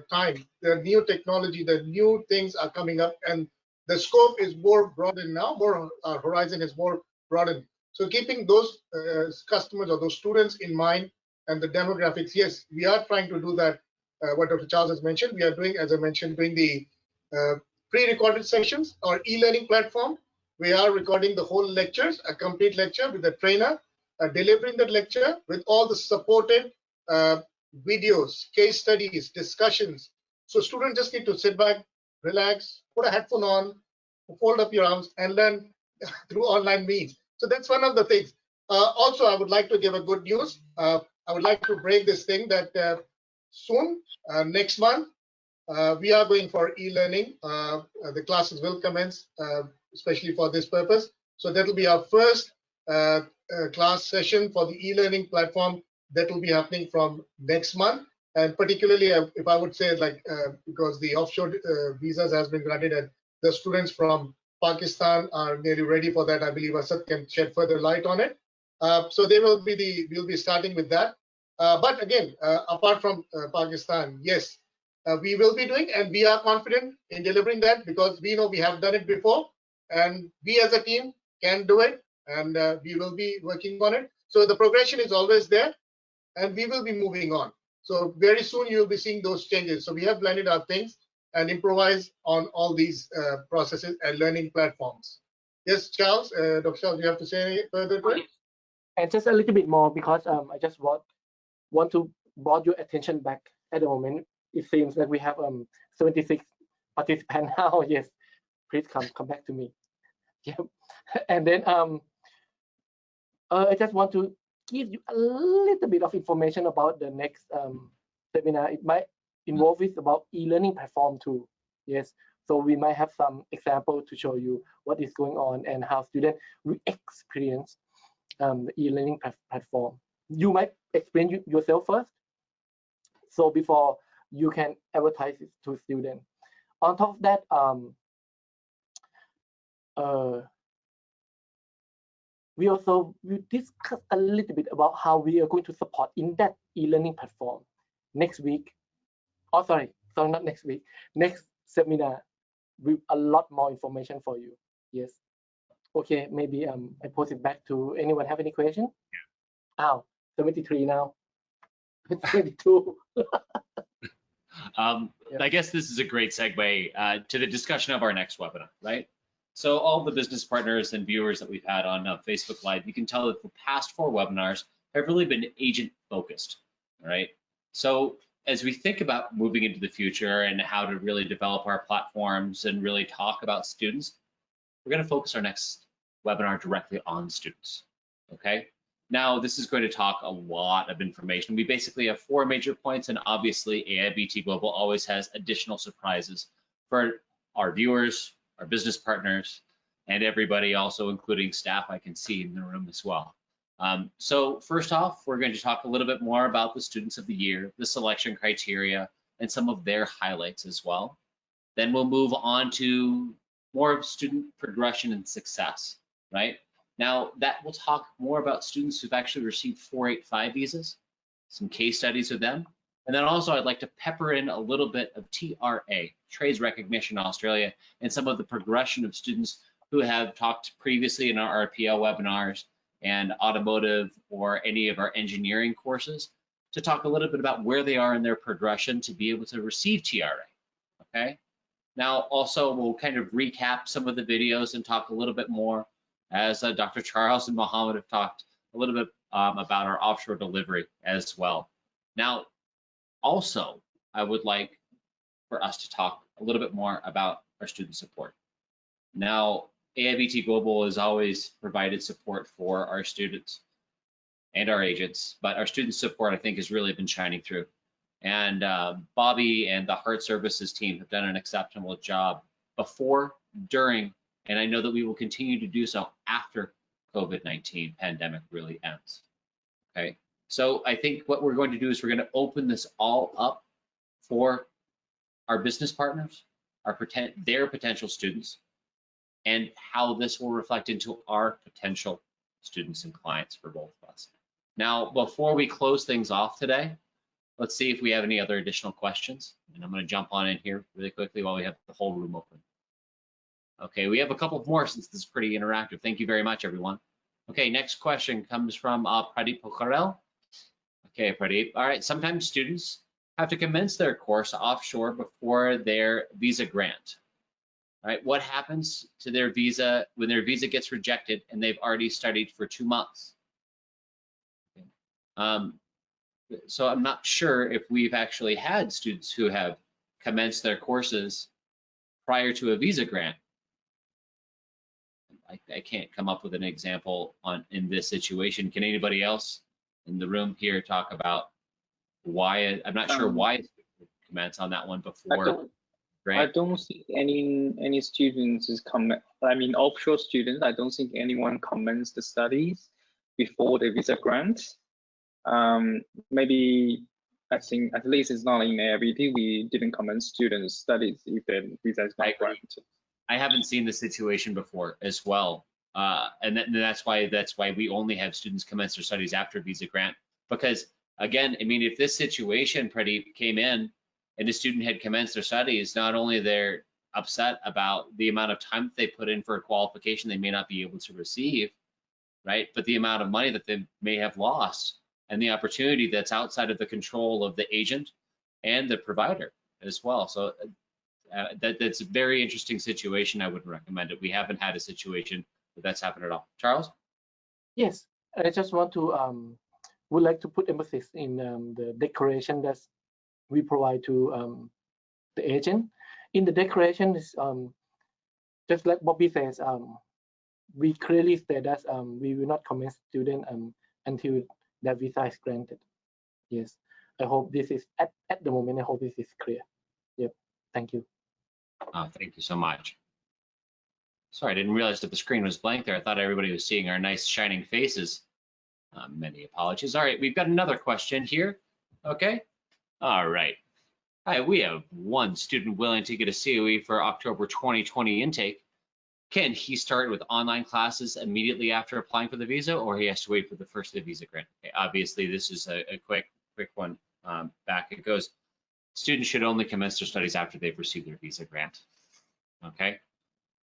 Speaker 8: time, the new technology, the new things are coming up, and the scope is more broadened now, our horizon is more broadened. So keeping those customers or those students in mind and the demographics, yes, we are trying to do that. What Dr. Charles has mentioned, we are doing, as I mentioned, doing the pre-recorded sessions or e-learning platform. We are recording the whole lectures, a complete lecture with the trainer, delivering the lecture with all the supported videos, case studies, discussions. So students just need to sit back, relax, put a headphone on, fold up your arms, and learn through online means. So that's one of the things. Also, I would like to give a good news. I would like to break this thing that soon, next month, we are going for e-learning. The classes will commence, especially for this purpose. So that will be our first class session for the e-learning platform that will be happening from next month. And particularly, if I would say, like, because the offshore visas has been granted, and the students from Pakistan are nearly ready for that. I believe Asad can shed further light on it. So they will be we'll be starting with that. But again, apart from Pakistan, yes, we will be doing, and we are confident in delivering that because we know we have done it before, and we as a team can do it, and we will be working on it. So the progression is always there, and we will be moving on. So very soon you'll be seeing those changes. So we have blended our things and improvised on all these processes and learning platforms. Yes, Charles, Dr. Charles, you have to say any further to it?
Speaker 2: And just a little bit more, because I just want to bring your attention back at the moment. It seems like we have 76 participants now. Yes, please come back to me. Yeah, and then I just want to give you a little bit of information about the next seminar. It might involve with about e-learning platform too. Yes, so we might have some example to show you what is going on and how students will experience the e-learning platform. You might explain yourself first, so before you can advertise it to students. On top of that, we also will discuss a little bit about how we are going to support in that e-learning platform next week. Oh, sorry, not next week. Next seminar with a lot more information for you. Yes. Okay, maybe I post it back to anyone have any question? Yeah. Oh, 73 now. 22.
Speaker 1: I guess this is a great segue to the discussion of our next webinar, right? So all the business partners and viewers that we've had on Facebook Live, you can tell that the past 4 webinars have really been agent focused, right? So as we think about moving into the future and how to really develop our platforms and really talk about students, we're going to focus our next webinar directly on students, okay? Now, this is going to talk a lot of information. We basically have 4 major points, and obviously AIBT Global always has additional surprises for our viewers, our business partners, and everybody also, including staff I can see in the room as well. So first off, we're going to talk a little bit more about the students of the year, the selection criteria, and some of their highlights as well. Then we'll move on to more of student progression and success, right? Now that will talk more about students who've actually received 485 visas, some case studies with them. And then also I'd like to pepper in a little bit of TRA, Trades Recognition Australia, and some of the progression of students who have talked previously in our RPL webinars and automotive or any of our engineering courses to talk a little bit about where they are in their progression to be able to receive TRA, okay? Now, also, we'll kind of recap some of the videos and talk a little bit more as Dr. Charles and Mohammed have talked a little bit about our offshore delivery as well. Now, also, I would like for us to talk a little bit more about our student support. Now, AIBT Global has always provided support for our students and our agents, but our student support, I think, has really been shining through. And Bobby and the Heart Services team have done an exceptional job before, during, and I know that we will continue to do so after COVID-19 pandemic really ends, okay? So I think what we're going to do is we're going to open this all up for our business partners, their potential students, and how this will reflect into our potential students and clients for both of us. Now, before we close things off today, let's see if we have any other additional questions. And I'm going to jump on in here really quickly while we have the whole room open. Okay, we have a couple more since this is pretty interactive. Thank you very much, everyone. Okay, next question comes from Pradeep Pokharel. Okay, Pradeep. All right, sometimes students have to commence their course offshore before their visa grant. All right, what happens to their visa when their visa gets rejected and they've already studied for 2 months? Okay. So I'm not sure if we've actually had students who have commenced their courses prior to a visa grant. I can't come up with an example in this situation. Can anybody else in the room here talk about why? I'm not sure why commence on that one before grant.
Speaker 9: I don't think any students is offshore students. I don't think anyone commenced the studies before the visa grant. Maybe I think at least it's not in AIBT. We didn't commence students' studies if the visa is not granted.
Speaker 1: I haven't seen the situation before as well, and that's why we only have students commence their studies after visa grant. Because again, I mean, if this situation came in and the student had commenced their studies, not only they're upset about the amount of time that they put in for a qualification they may not be able to receive, right? But the amount of money that they may have lost and the opportunity that's outside of the control of the agent and the provider as well. So that's a very interesting situation. I wouldn't recommend it. We haven't had a situation where that's happened at all. Charles?
Speaker 2: Yes, I just want to would like to put emphasis in the declaration that we provide to the agent. In the declaration, is just like Bobby says, we clearly state that we will not commence student until that visa is granted. Yes, I hope this is at the moment. I hope this is clear. Yep. Thank you.
Speaker 1: Thank you so much. Sorry, I didn't realize that the screen was blank there. I thought everybody was seeing our nice shining faces. Many apologies. All right, we've got another question here. Okay. All right. Hi, we have one student willing to get a COE for October 2020 intake. Can he start with online classes immediately after applying for the visa, or he has to wait for the first of the visa grant? Okay, obviously, this is a quick one. Back it goes. Students should only commence their studies after they've received their visa grant. Okay.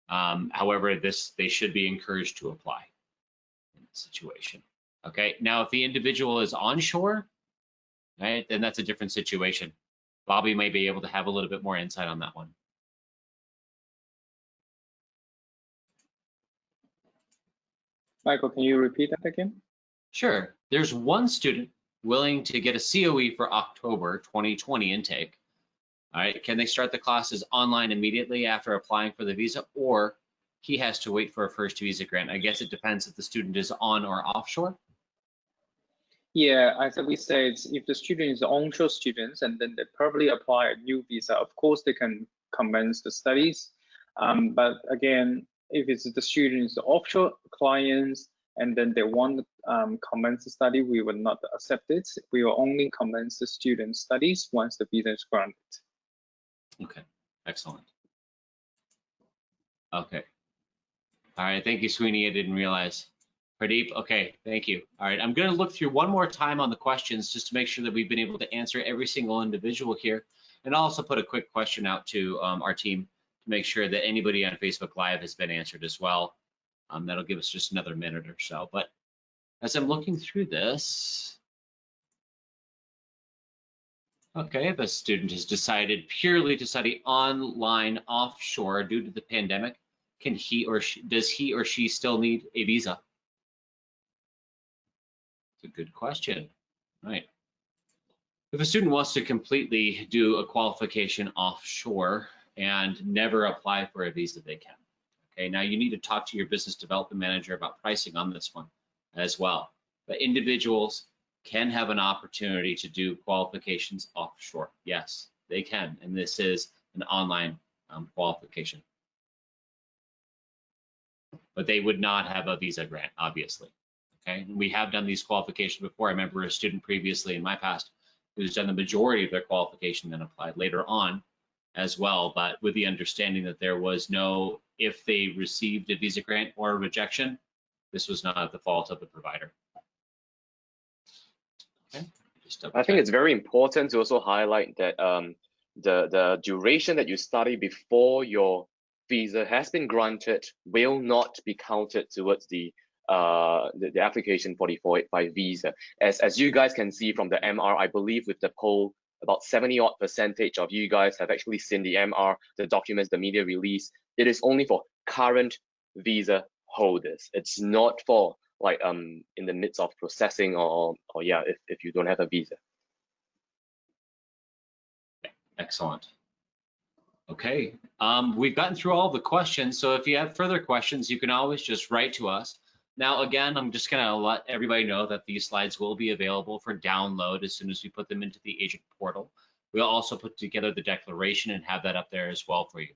Speaker 1: However, they should be encouraged to apply in this situation. Okay. Now, if the individual is onshore, right, then that's a different situation. Bobby may be able to have a little bit more insight on that one.
Speaker 9: Michael, can you repeat that again?
Speaker 1: Sure. There's one student willing to get a COE for October 2020 intake. All right. Can they start the classes online immediately after applying for the visa, or he has to wait for a first visa grant? I guess it depends if the student is on or offshore.
Speaker 9: Yeah, as we said, if the student is onshore students and then they probably apply a new visa, of course they can commence the studies. But again, if it's the students offshore clients and then they want to commence the study, we will not accept it. We will only commence the student studies once the visa is granted.
Speaker 1: Okay, excellent. Okay. All right, thank you, Sweeney. I didn't realize. Pradeep, okay, thank you. All right, I'm gonna look through one more time on the questions just to make sure that we've been able to answer every single individual here. And I'll also put a quick question out to our team to make sure that anybody on Facebook Live has been answered as well. That'll give us just another minute or so. But as I'm looking through this, okay, if a student has decided purely to study online offshore due to the pandemic, can does he or she still need a visa? It's a good question. Right. If a student wants to completely do a qualification offshore and never apply for a visa, they can. Okay, now you need to talk to your business development manager about pricing on this one as well. But individuals can have an opportunity to do qualifications offshore. Yes, they can, and this is an online qualification. But they would not have a visa grant, obviously. Okay, we have done these qualifications before. I remember a student previously in my past who's done the majority of their qualification, then applied later on as well, but with the understanding that there was no, if they received a visa grant or a rejection, this was not the fault of the provider. Okay.
Speaker 4: I think it's very important to also highlight that the duration that you study before your visa has been granted will not be counted towards the application for the 485 visa. As you guys can see from the MR, I believe with the poll, about 70% of you guys have actually seen the MR, the documents, the media release. It is only for current visa holders. It's not for like in the midst of processing or yeah, if you don't have a visa.
Speaker 1: Excellent. Okay, we've gotten through all the questions, so if you have further questions, you can always just write to us. Now, again, I'm just gonna let everybody know that these slides will be available for download as soon as we put them into the agent portal. We'll also put together the declaration and have that up there as well for you.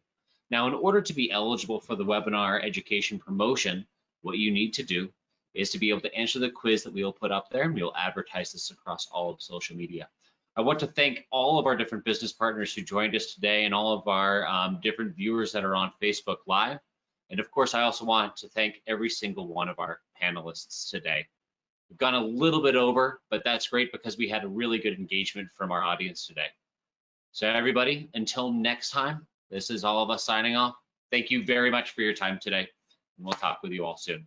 Speaker 1: Now, in order to be eligible for the webinar education promotion, what you need to do is to be able to answer the quiz that we'll put up there, and we'll advertise this across all of social media. I want to thank all of our different business partners who joined us today and all of our different viewers that are on Facebook Live. And of course, I also want to thank every single one of our panelists today. We've gone a little bit over, but that's great because we had a really good engagement from our audience today. So everybody, until next time, this is all of us signing off. Thank you very much for your time today, and we'll talk with you all soon.